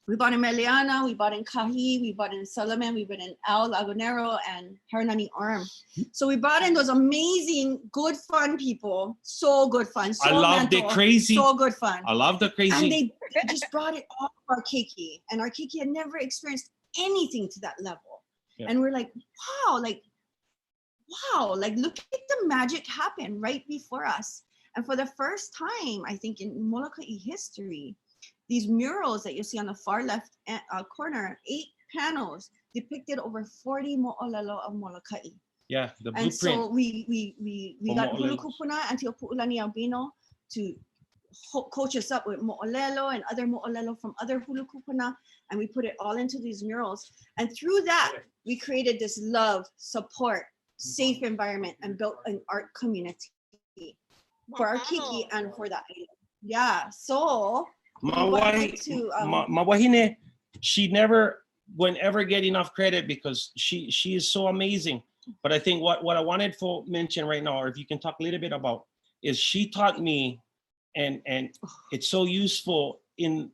We brought in Meleana, we brought in Kahi, we brought in Solomon, we brought in Al Lagonero and Haranani Orm. So we brought in those amazing, good fun people. So good fun. So I loved mental, it crazy. So good fun. I loved the crazy. And they just brought it all to our keiki. And our keiki had never experienced anything to that level. Yeah. And we're like, wow, look at the magic happen right before us. And for the first time, I think in Molokai history, these murals that you see on the far left corner, 8 panels depicted over 40 mo'olelo of Molokai. Yeah, the blueprint. And so we got Hulu Kupuna and Pu'ulani Albino to coach us up with mo'olelo and other mo'olelo from other Hulu Kupuna, and we put it all into these murals. And through that, we created this love, support, safe environment, and built an art community for our keiki and for that. Yeah, so Mawahine, she never won't ever get enough credit because she is so amazing. But I think what I wanted to mention right now, or if you can talk a little bit about, is she taught me, and it's so useful in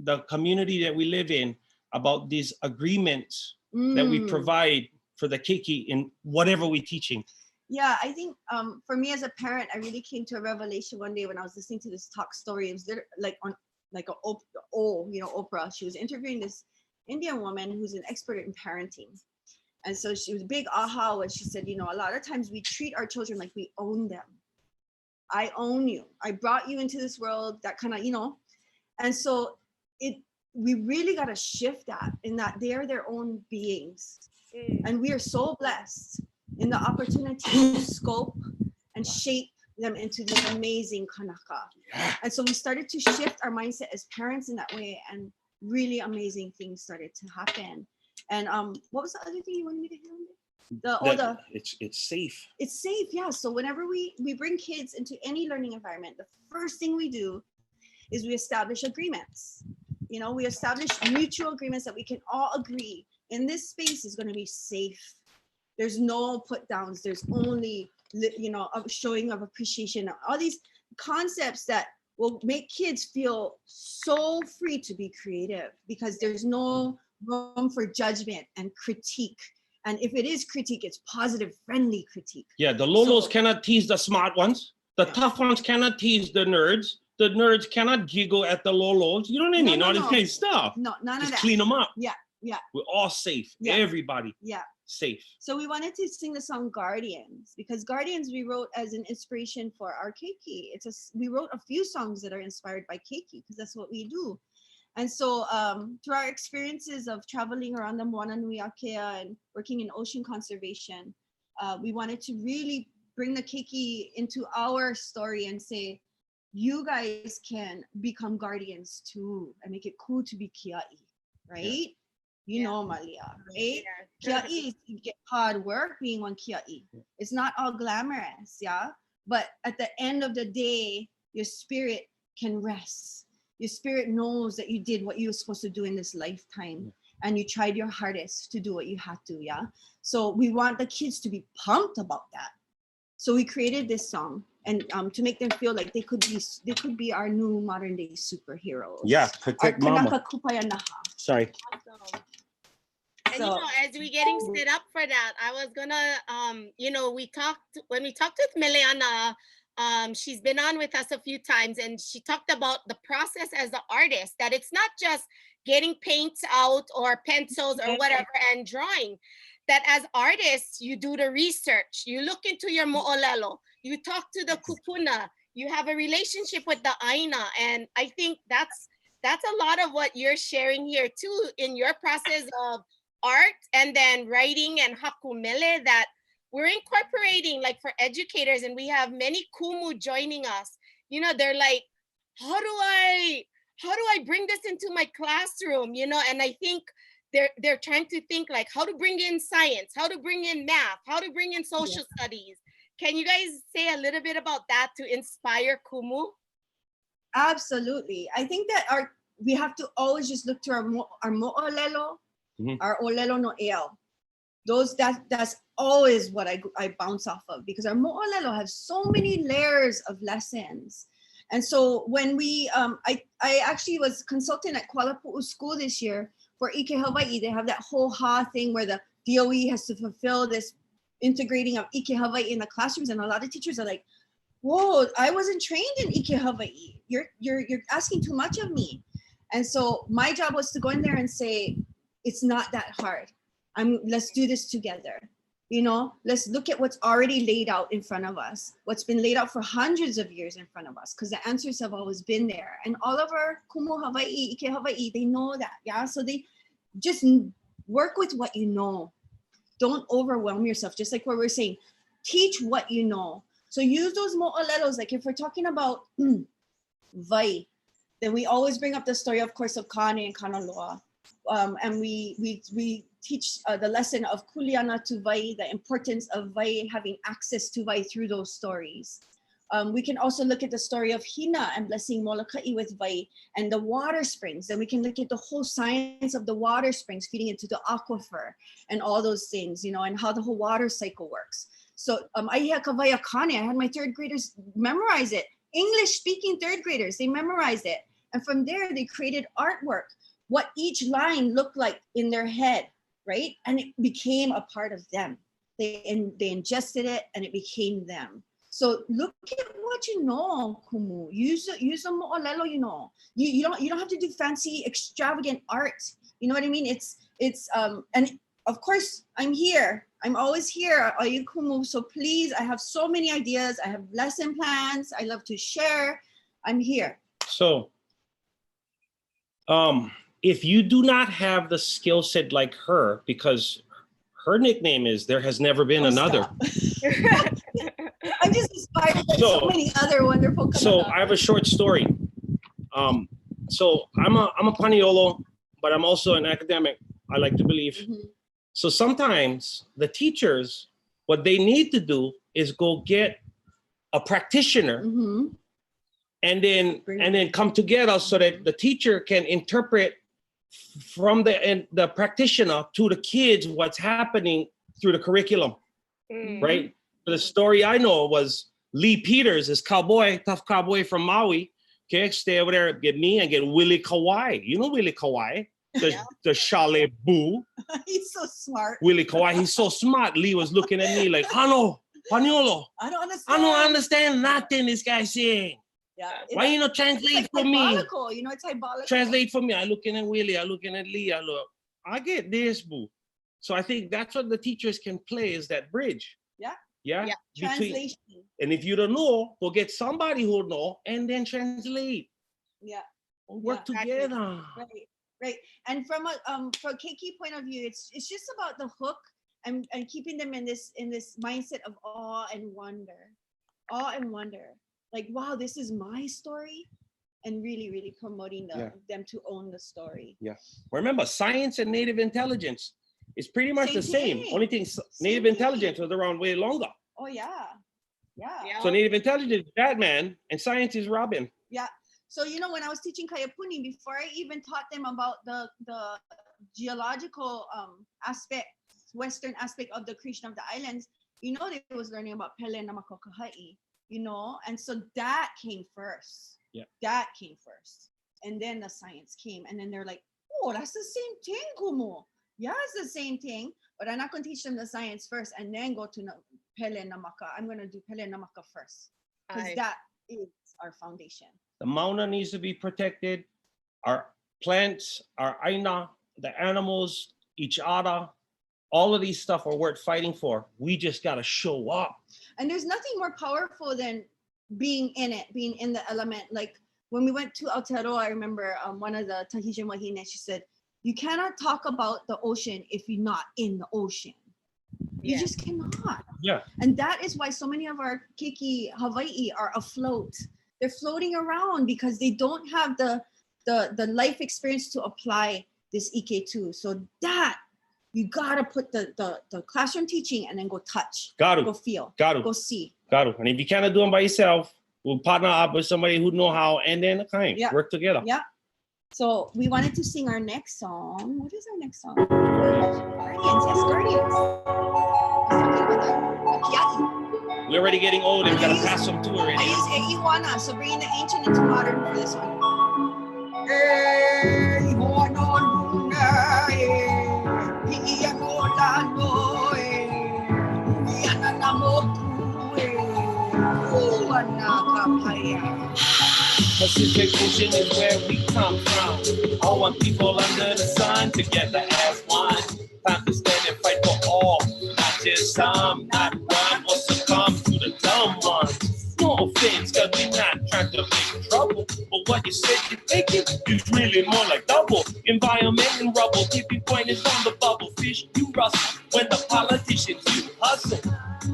the community that we live in, about these agreements that we provide for the keiki in whatever we're teaching. Yeah, I think for me as a parent, I really came to a revelation one day when I was listening to this talk story. It was Oprah. She was interviewing this Indian woman who's an expert in parenting. And so she was a big aha when she said, a lot of times we treat our children like we own them. I own you. I brought you into this world, that kind of, And so we really got to shift that, in that they are their own beings. And we are so blessed in the opportunity to scope and shape them into this amazing kanaka. Yeah. And so we started to shift our mindset as parents in that way, and really amazing things started to happen. And what was the other thing you wanted me to hear? It's safe. It's safe, yeah. So whenever we bring kids into any learning environment, the first thing we do is we establish agreements. We establish mutual agreements that we can all agree in this space is going to be safe. There's no put downs. There's only, a showing of appreciation. All these concepts that will make kids feel so free to be creative, because there's no room for judgment and critique. And if it is critique, it's positive, friendly critique. Yeah, the lolos cannot tease the smart ones. The tough ones cannot tease the nerds. The nerds cannot giggle at the lolos. You know what I mean? All this kind of stuff. No, none of that. Just clean them up. Yeah. We're all safe. Yeah. Everybody. Yeah. Safe. So we wanted to sing the song Guardians, because Guardians we wrote as an inspiration for our keiki. We wrote a few songs that are inspired by keiki, because that's what we do. And so through our experiences of traveling around the Moana Nui Akea and working in ocean conservation, we wanted to really bring the keiki into our story and say, you guys can become guardians too and make it cool to be kiai, right? You know, Malia, right? Kiai is get hard work being on kiai. It's not all glamorous, yeah? But at the end of the day, your spirit can rest. Your spirit knows that you did what you were supposed to do in this lifetime and you tried your hardest to do what you had to, yeah? So we want the kids to be pumped about that. So we created this song and to make them feel like they could be our new modern day superheroes. Yeah, protect mama. Sorry. Awesome. And you know, as we getting set up for that, I was gonna, you know, when we talked with Maile Ānuenue, she's been on with us a few times, and she talked about the process as an artist, that it's not just getting paints out or pencils or whatever and drawing. That as artists, you do the research, you look into your mo'olelo, you talk to the kupuna, you have a relationship with the aina. And I think that's a lot of what you're sharing here too in your process of art and then writing and hakumele that we're incorporating, like for educators, and we have many kumu joining us. You know, they're like, how do I bring this into my classroom? You know, and I think they're trying to think like how to bring in science, how to bring in math, how to bring in social studies. Can you guys say a little bit about that to inspire kumu? Absolutely. I think that we have to always just look to our mo'olelo, our olelo no el. That's always what I bounce off of, because our mo'olelo has so many layers of lessons. And so when we, I actually was consultant at Kuala Pu'u School this year for Ike Hawaii. They have that whole ha thing where the DOE has to fulfill this integrating of Ike Hawaii in the classrooms. And a lot of teachers are like, whoa, I wasn't trained in Ike Hawaii. You're asking too much of me. And so my job was to go in there and say, it's not that hard. Let's do this together. You know, let's look at what's already laid out in front of us, what's been laid out for hundreds of years in front of us, because the answers have always been there. And all of our kumu Hawaii, Ike Hawaii, they know that, yeah? So they just work with what you know. Don't overwhelm yourself, just like what we're saying. Teach what you know. So use those mo'olelos, like if we're talking about vai, then we always bring up the story, of course, of kane and kanaloa. And we teach the lesson of kuleana to vai, the importance of vai, having access to vai through those stories. We can also look at the story of Hina and blessing Molokai with vai and the water springs. Then we can look at the whole science of the water springs feeding into the aquifer and all those things, you know, and how the whole water cycle works. So Aiha Kavaya Kane, I had my third graders memorize it. English speaking third graders, they memorized it. And from there, they created artwork, what each line looked like in their head, right? And it became a part of them. They ingested it and it became them. So look at what you know, kumu. Use the mo'olelo, you know. You don't have to do fancy, extravagant art. You know what I mean? It's and of course I'm here. I'm always here, Ayu Kumu. So please, I have so many ideas. I have lesson plans. I love to share. I'm here. So if you do not have the skill set like her, because her nickname is There Has Never Been Another. I'm just inspired by so many other wonderful. So I have a short story. So I'm a Paniolo, but I'm also an academic, I like to believe. Mm-hmm. So sometimes the teachers, what they need to do is go get a practitioner, mm-hmm. and then come together so that the teacher can interpret from the practitioner to the kids what's happening through the curriculum, right? The story I know was Lee Peters, this tough cowboy from Maui. Okay, stay over there, get me and get Willie Kauai. You know Willie Kauai, the chalet boo. He's so smart. Willie Kauai, he's so smart. Lee was looking at me like, Paniolo, I don't understand. I don't understand nothing this guy's saying. Yeah. Why you not translate for me? You know, it's hyperbolical. Translate for me. I looking at Willie, I looking at Lee, I get this, boo. So I think that's what the teachers can play, is that bridge. Yeah. Translation. And if you don't know, go get somebody who know and then translate. Yeah. Work together. Right. And from a keiki point of view, it's just about the hook and keeping them in this mindset of awe and wonder. Like, wow, this is my story, and really, really promoting them to own the story. Yeah. Remember, science and native intelligence is pretty much the same. Only thing, native intelligence was around way longer. Oh yeah. So native intelligence is Batman and science is Robin. Yeah. So when I was teaching Kayapuni, before I even taught them about the geological aspect, western aspect of the creation of the islands, they was learning about Pele Namako Kahai, and so that came first. Yeah. That came first. And then the science came, and then they're like, oh, that's the same thing, Kumo. Yeah, it's the same thing, but I'm not going to teach them the science first and then go to Pele Namaka. I'm going to do Pele Namaka first, because that is our foundation. The mauna needs to be protected. Our plants, our aina, the animals, each other, all of these stuff are worth fighting for. We just got to show up. And there's nothing more powerful than being in it, being in the element. Like when we went to Aotearoa, I remember one of the Tahitian wahine, she said, you cannot talk about the ocean if you're not in the ocean. You just cannot. Yeah. And that is why so many of our keiki Hawaii are afloat. They're floating around because they don't have the life experience to apply this Ike to. So that you gotta put the classroom teaching and then go touch. Go feel. Go see. And if you cannot do them by yourself, we'll partner up with somebody who know how, and then work together. Yeah. So we wanted to sing our next song. What is our next song? Guardians. Yes, Guardians. I was talking about the Kiaʻi. We're already getting old and we gotta pass them to already. I use Iwana, so bringing the ancient into modern for this one. Pacific Ocean is where we come from. All one people under the sun, together as one. Time to stand and fight for all, not just some, not run or succumb to the dumb ones. No offense, cause we're not trying to make trouble, but what you said you're thinking is really more like double. Environment and rubble, keeping pointers on the bubble. Fish, you rustle, when the politicians, you hustle.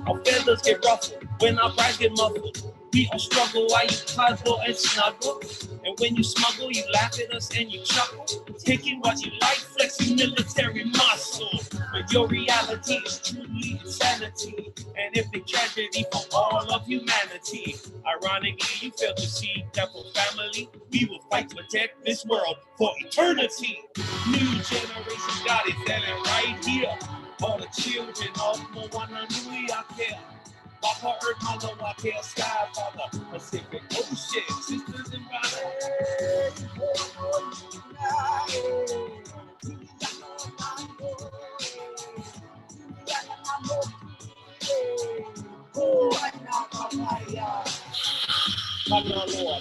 Our feathers get ruffled, when our pride get muffled. We all struggle while you cuddle and snuggle. And when you smuggle, you laugh at us and you chuckle. Taking what you like, flexing military muscle. But your reality is truly insanity. And if the tragedy for all of humanity. Ironically, you fail to see that for family, we will fight to protect this world for eternity. New generation got it standing right here. All the children of Moana Nui Ākea. Papa Earth, Mother, Ākea, Sky, Father, Pacific Ocean, sisters and brothers.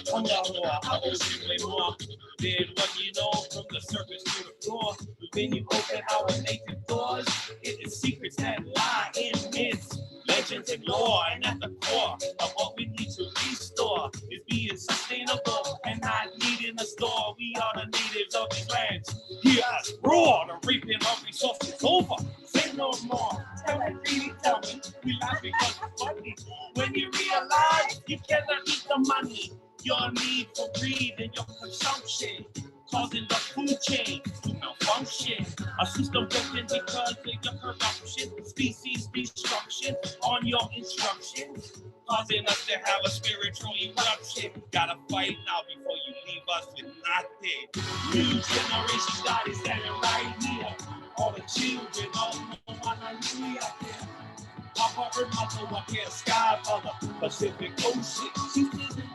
Paniolo, how old you play more than what you know from the surface to the floor. When you open our native doors, it is secrets that lie in myths, legends and lore. And at the core of what we need to restore is being sustainable and not needing a store. We are the natives of these lands. Hear us roar, the reaping of resources over. Say no more. Tell me, really tell me. We laugh because it's funny. When you realize you cannot eat the money, your need for greed and your consumption, causing the food chain to malfunction. A system broken because of your corruption, species destruction on your instructions, causing us to have a spiritual eruption. Gotta fight now before you leave us with nothing. New generation God is standing right here. All the children of Moana Nui Ākea. Papa Earth, Mother Ākea, Sky, Father, Pacific Ocean, sisters and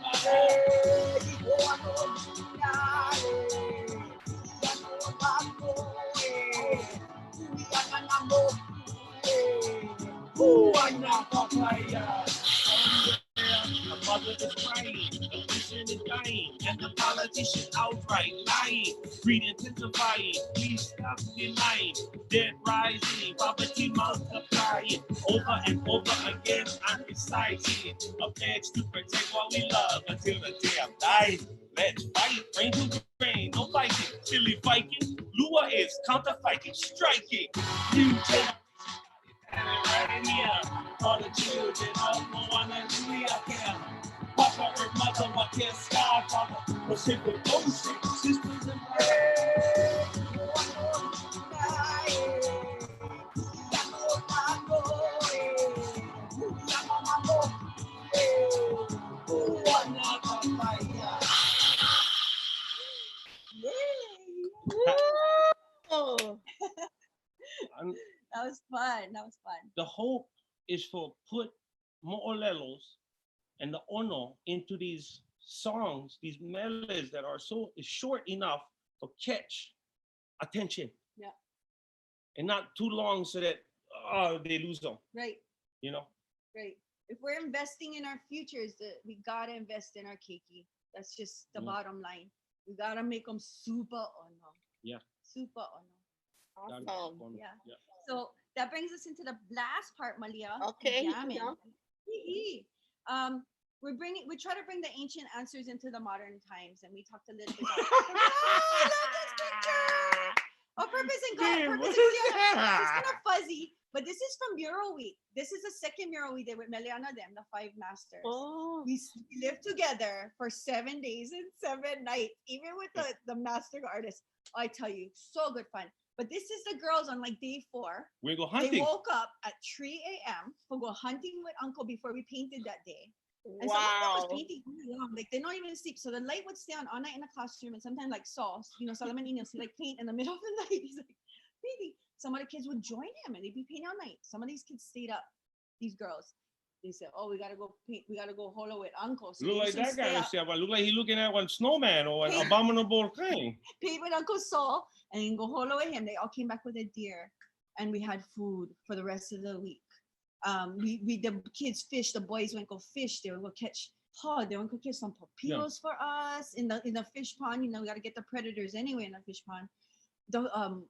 the mother is crying, the patient is dying, and the politician outright lying. Greed intensifying, please stop denying. Dead rising, poverty multiplying. Over and over again, I'm reciting a pledge to protect what we love until the day I'm dying. Let's fight, rain to the rain, no fighting. Silly Viking, Lua is counter-fighting, striking. New generation All the children of Moana Nui Akea. Papa, Earth, Mother, Wakea, Sky, Father, Pacific Ocean, sisters and Oh, That was fun. That was fun. The hope is for put mo'olelos and the ono into these songs, these meles that are so short enough to catch attention. Yeah. And not too long so that they lose them. Right. You know? Right. If we're investing in our futures, we gotta invest in our keiki. That's just the bottom line. We gotta make them super ono. Yeah. Super ono. awesome. Yeah. So that brings us into the last part, Malia. Okay. Yaman. Yeah. We try to bring the ancient answers into the modern times, and we talked a little bit about purpose and God. Purpose and God. It's kind of fuzzy, but this is from Mural Week. This is the second mural we did with Maile Ānuenue, the 5 masters. Oh. We lived together for 7 days and 7 nights, even with the master artist. I tell you, so good fun. But this is the girls on like day 4. We go They hunting. woke up at 3 a.m. to go hunting with Uncle before we painted that day. And some of them was Wow. painting really long. Like they don't even sleep. So the light would stay on all night in the classroom, and sometimes like Sauce, Solomon Enos, he like paint in the middle of the night. He's like painting. Some of the kids would join him and they'd be painting all night. Some of these kids stayed up. These girls. They said, "Oh, we gotta go paint. We gotta go holo with Uncle." So Look like that guy. Look like he's looking at one snowman or an abominable thing. paint with Uncle Saul and then go holo with him. They all came back with a deer, and we had food for the rest of the week. The kids fished. The boys went go fish. They would go catch. They went go catch some papillos for us in the fish pond. We gotta get the predators anyway in the fish pond. The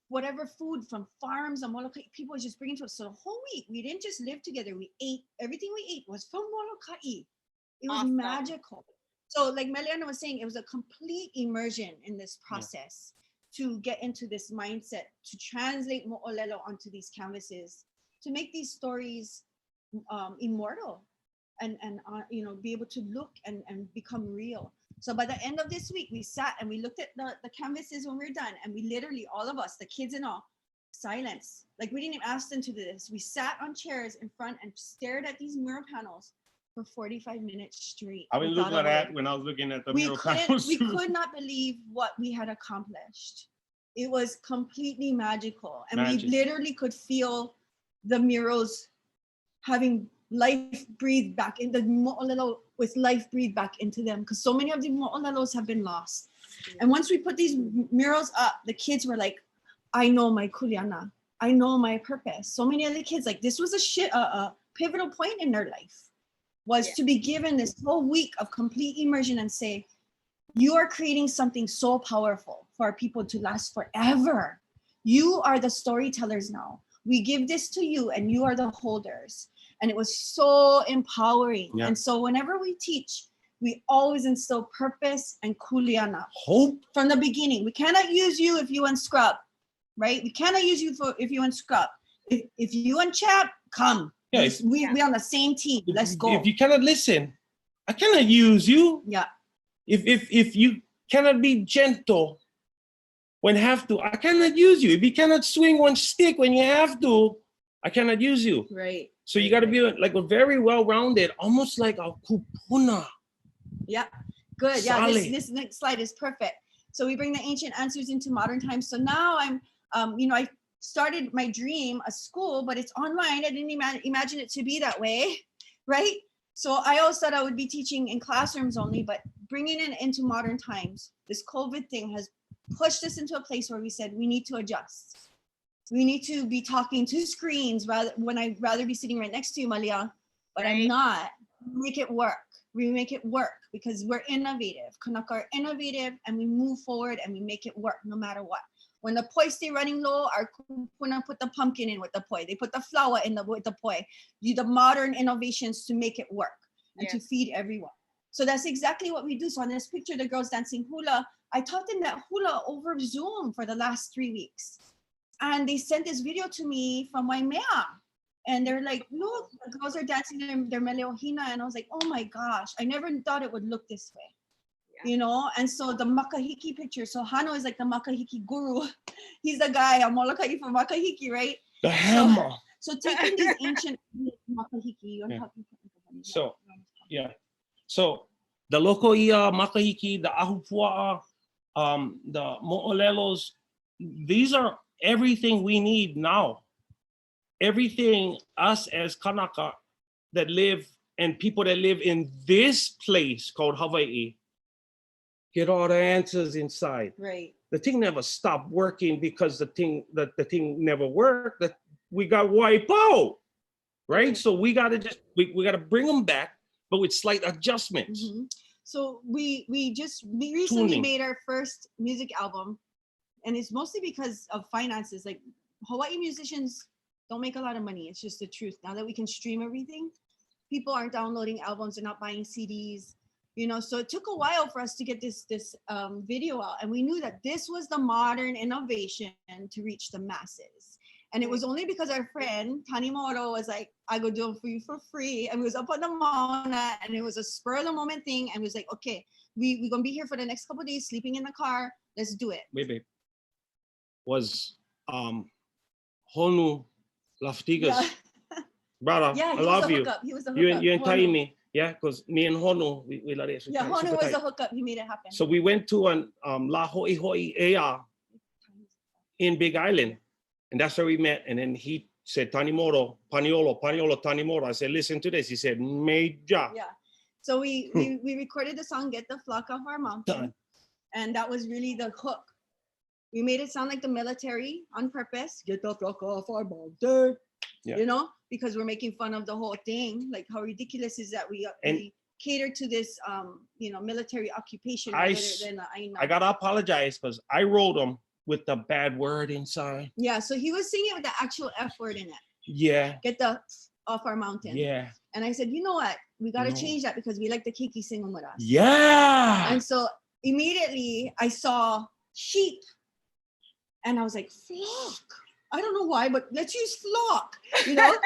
whatever food from farms and Molokai, people was just bringing to us. So the whole week we didn't just live together. We ate everything we ate was from Molokai. It was Awesome. magical. So like Maile Ānuenue was saying, it was a complete immersion in this process to get into this mindset, to translate mo'olelo onto these canvases, to make these stories immortal and be able to look and become real. So by the end of this week, we sat and we looked at the canvases when we were done, and we literally, all of us, the kids and all, silence. Like we didn't even ask them to do this. We sat on chairs in front and stared at these mural panels for 45 minutes straight. I was looking at that when I was looking at the mural panels. We could not believe what we had accomplished. It was completely magical. And we literally could feel the murals having life breathed back in the mo'olelo, with life breathed back into them, because so many of the mo'olelos have been lost. And once we put these murals up, the kids were like, I know my kuleana. I know my purpose. So many other kids, like this was a pivotal point in their life, was to be given this whole week of complete immersion and say, you are creating something so powerful for our people to last forever. You are the storytellers now. We give this to you and you are the holders. And it was so empowering. Yeah. And so whenever we teach, we always instill purpose and kuleana. Hope from the beginning. We cannot use you if you unscrub, right? We cannot use you if you unscrub. If you unchap, come. Yeah, we on the same team. Let's go. If you cannot listen, I cannot use you. Yeah. If you cannot be gentle when have to, I cannot use you. If you cannot swing one stick when you have to, I cannot use you. Right. So you got to be like a very well-rounded, almost like a kupuna. Yeah, good. Yeah, this next slide is perfect. So we bring the ancient answers into modern times. So now I'm, I started my dream, a school, but it's online. I didn't imagine it to be that way, right? So I always thought I would be teaching in classrooms only, but bringing it into modern times, this COVID thing has pushed us into a place where we said we need to adjust. We need to be talking to screens when I'd rather be sitting right next to you, Malia, but right. I'm not. Make it work. We make it work because we're innovative. Kanaka are innovative, and we move forward and we make it work no matter what. When the poi stay running low, our kupuna put the pumpkin in with the poi. They put the flour in with the poi. The modern innovations to make it work and to feed everyone. So that's exactly what we do. So on this picture, the girls dancing hula, I taught them that hula over Zoom for the last 3 weeks. And they sent this video to me from Waimea. And they're like, look, the girls are dancing their Maile Ānuenue. And I was like, oh my gosh, I never thought it would look this way. Yeah. You know, and so the makahiki picture. So Hano is like the makahiki guru. He's the guy, a Molokai for makahiki, right? The hammer. So taking these ancient makahiki. So, yeah. So the loko ia, makahiki, the ahupua'a, the mo'olelos, these are everything we need now. Everything us as Kanaka that live and people that live in this place called Hawaii get all the answers inside. Right. The thing never stopped working because the thing never worked. That we got wiped out, right? So we gotta just we gotta bring them back, but with slight adjustments. Mm-hmm. So we recently Tuning. made our first music album, and it's mostly because of finances. Like Hawaii musicians don't make a lot of money. It's just the truth. Now that we can stream everything, people aren't downloading albums. They're not buying CDs. You know, so it took a while for us to get this video out, and we knew that this was the modern innovation to reach the masses. And it was only because our friend Tanimoro was like, "I go do it for you for free," and we was up on the Mauna, and it was a spur of the moment thing, and we was like, "Okay, we're gonna be here for the next couple of days, sleeping in the car. Let's do it." Maybe was Honu Laftiga's brother. Yeah, I love you. He was the You hookup. and Honu. me. Yeah, because me and Honu, we like it. Yeah, Honu was the hookup. He made it happen. So we went to an La Hoi Hoi Ea in Big Island, and that's where we met. And then he said, Tanimoro, Paniolo, Tanimoro. I said, listen to this. He said, Major. Yeah. So we recorded the song "Get the Flock Off Our Mountain," Done. and that was really the hook. We made it sound like the military on purpose. Get the flock off our mountain. Yeah. You know, because we're making fun of the whole thing. Like, how ridiculous is that we cater to this, you know, military occupation rather than the aina. I gotta apologize because I wrote them with the bad word inside. Yeah, so he was singing with the actual F word in it. Yeah. Get the off our mountain. Yeah. And I said, you know what? We got to change that because we like the keiki singing with us. Yeah. And so immediately I saw sheep. And I was like, flock. I don't know why, but let's use flock. You know,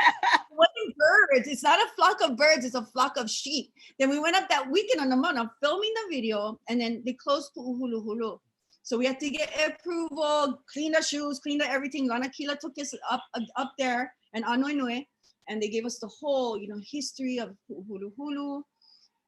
what are birds? It's not a flock of birds, it's a flock of sheep. Then we went up that weekend on the mountain filming the video, and then they closed Pu'uhulu Hulu. So we had to get approval, clean the shoes, clean the everything. Lana Kila took us up there and Ānuenue, and they gave us the whole, you know, history of Pu'uhulu Hulu.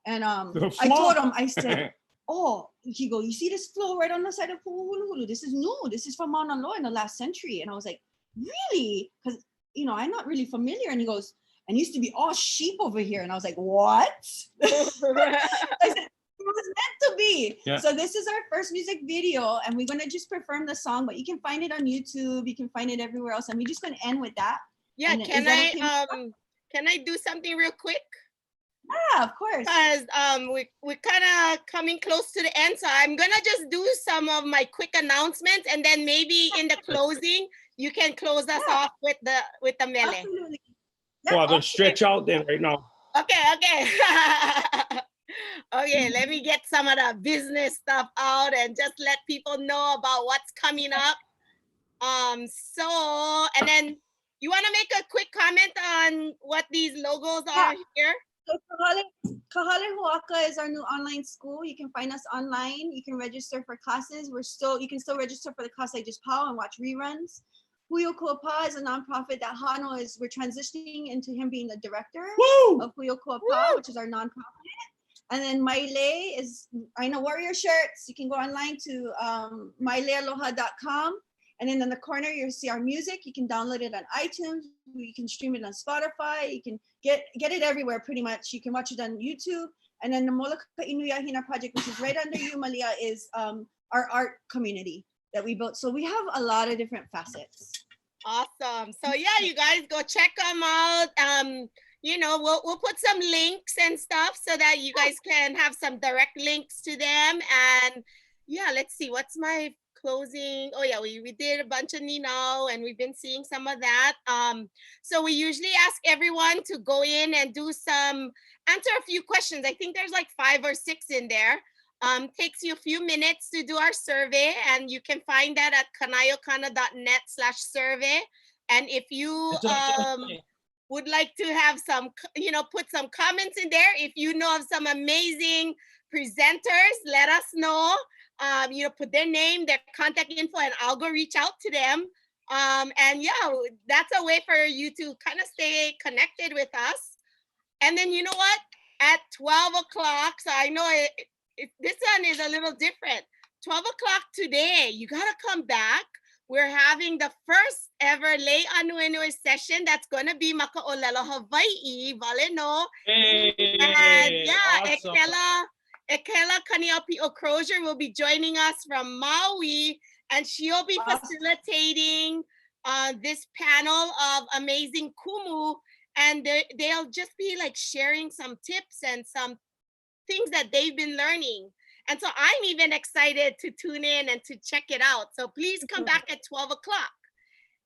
And I told him, I said, oh, he go, you see this flow right on the side of Pu'uhulu Hulu? This is new. This is from Mauna Loa in the last century. And I was like, really? Because, you know, I'm not really familiar. And he goes, and used to be all sheep over here. And I was like, what? I said, it was meant to be. Yeah. So this is our first music video, and we're gonna just perform the song, but you can find it on YouTube, you can find it everywhere else, and we're just gonna end with that. Yeah, and can I do something real quick? Yeah, of course. Because we're kind of coming close to the end, so I'm gonna just do some of my quick announcements, and then maybe in the closing you can close us off with the mele. Absolutely. Yeah, I'm gonna stretch out then right now. Okay. Okay, let me get some of the business stuff out and just let people know about what's coming up. So, and then you want to make a quick comment on what these logos are here? So Kahale Huaka is our new online school. You can find us online. You can register for classes. You can still register for the class I just pau and watch reruns. Huyo Kuapa is a nonprofit that we're transitioning into him being the director of Huyo Kuapa, which is our nonprofit. And then Maile is Aina Warrior shirts. You can go online to mailealoha.com. And then in the corner, you'll see our music. You can download it on iTunes. You can stream it on Spotify. You can get it everywhere pretty much. You can watch it on YouTube. And then the Molokai Inuyahina project, which is right under you, Malia, is our art community that we built. So we have a lot of different facets. Awesome. So yeah, you guys go check them out. You know, we'll put some links and stuff so that you guys can have some direct links to them. And yeah, let's see, what's my closing? Oh yeah, we did a bunch of Ninau and we've been seeing some of that. So we usually ask everyone to go in and answer a few questions. I think there's like 5 or 6 in there. Takes you a few minutes to do our survey, and you can find that at kanaiokana.net/survey. And if you would like to have some, put some comments in there. If you know of some amazing presenters, let us know. Put their name, their contact info, and I'll go reach out to them. And yeah, that's a way for you to kind of stay connected with us. And then you know what? At 12 o'clock, so I know this one is a little different. 12 o'clock today, you gotta come back. We're having the first ever Lei Ānuenue session. That's gonna be maka Olelo Hawai'i, vale no. Hey, And yeah, awesome. Ekela Kaniapi Crozier will be joining us from Maui, and she'll be facilitating this panel of amazing kumu. And they'll just be like sharing some tips and some things that they've been learning. And so I'm even excited to tune in and to check it out. So please come back at 12 o'clock.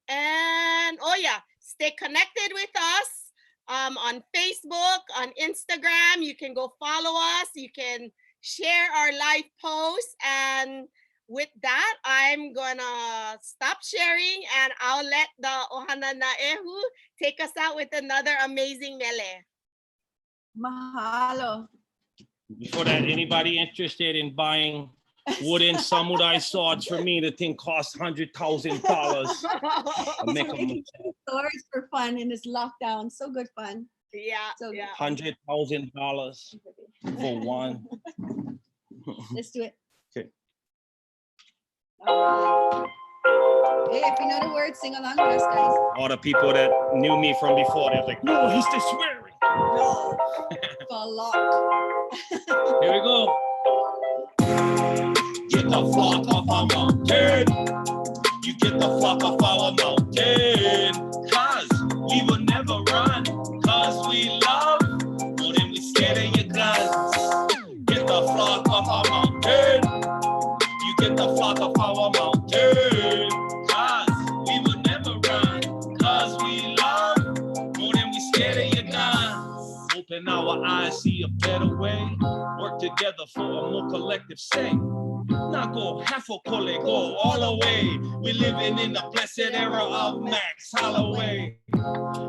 And oh yeah, stay connected with us on Facebook, on Instagram. You can go follow us. You can share our live posts. And with that, I'm gonna stop sharing and I'll let the Ohana Naehu take us out with another amazing mele. Mahalo. Before that, anybody interested in buying wooden samurai swords for me? The thing costs $100,000. I'll make them. Swords for fun in this lockdown. So good fun. Yeah, so yeah. $100,000 for one. Let's do it. Okay. Hey, if you know the words, sing along with us, guys. All the people that knew me from before, they're like, no, he's just swearing. No, for lock. Here we go. Get the flock off our mountain. You get the flock off our mountain. Cause we will never run. Cause we love more than we scared of your guns. Get the flock off our mountain. You get the flock off our mountain. Cause we will never run. Cause we love more than we scared of your guns. Open our eyes, see a better way. Work together for a more collective say. Not go half a kole, go all the way. We're living in the blessed era of Max Holloway.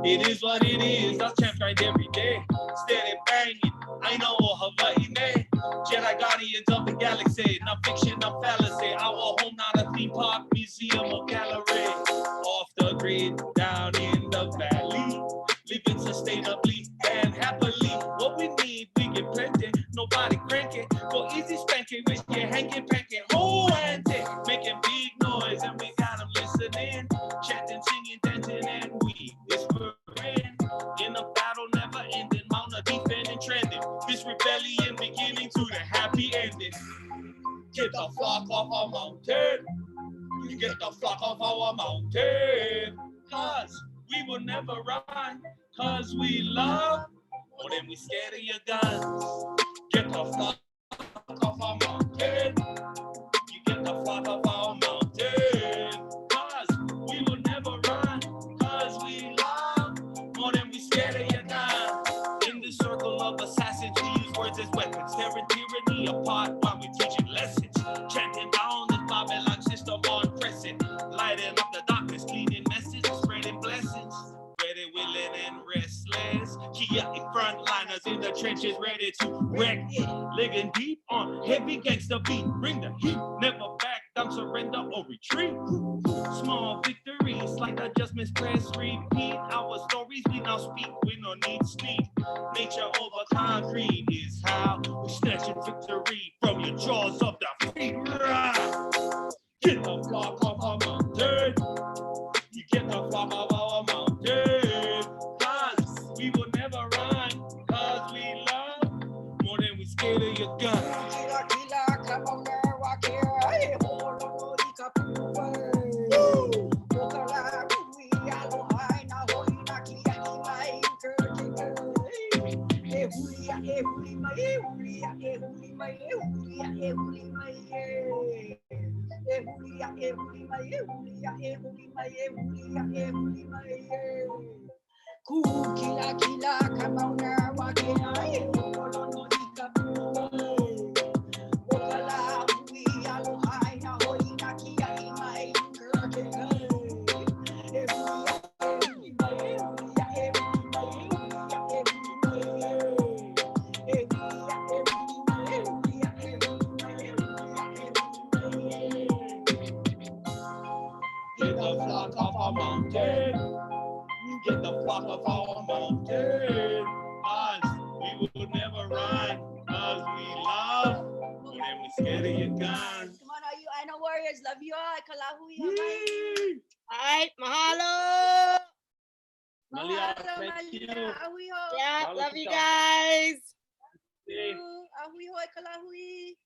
It is what it is, I'll chant right every day. Steady banging, aina o Hawaiian. Jedi guardians of the galaxy. Not fiction, not fallacy. Our home, not a theme park, museum, or gallery. Off the grid, down in the valley. Living sustainably and happily. What we need, we get plenty. Nobody cranky. Go easy spanking, wish you hanging, panking. Oh, and making big noise, and we got them listening. Chanting, singing, dancing, and we whispering. In a battle never ending, mount a defending, trending. This rebellion beginning to the happy ending. Get the flock off our mountain. You get the flock off our mountain. Cause we will never run. Cause we love more than we scared of your guns. Get the flock off our mountain. You get the flock off our mountain. Cause we will never run. Cause we love more than we scared of your guns. In this circle of assassins, we use words as weapons. Tearing tyranny apart while we teaching lessons. Chanting down this Babylon system on crescent. Lighting up the darkness, cleaning message, spreading blessings. Ready, willing, and restless. Kiaʻi frontliners in the trenches, ready to wreck it. Ligging deep on heavy gangster beat. Bring the heat, never back down, surrender or retreat. Small victories, like adjustments, press repeat. Our stories we now speak, we no need speed. Nature over concrete is how we snatch victory from your jaws of the feet. Get the flock off our mountain. You get the flock off our mountain. Cause we will never run. Cause we love more than we scared of your gun. Get the flock off our mountain. Get the flock off our mountain. Cause we will never run. Cause we love. And we scared of your guns. Come on, all you Aina warriors. Love you all. Kalahui Hawai'i. Yee! All right, mahalo. Malia, thank you. Ahui ho. Yeah, Mahalo love you kita. guys. Ahui ho, kalahui.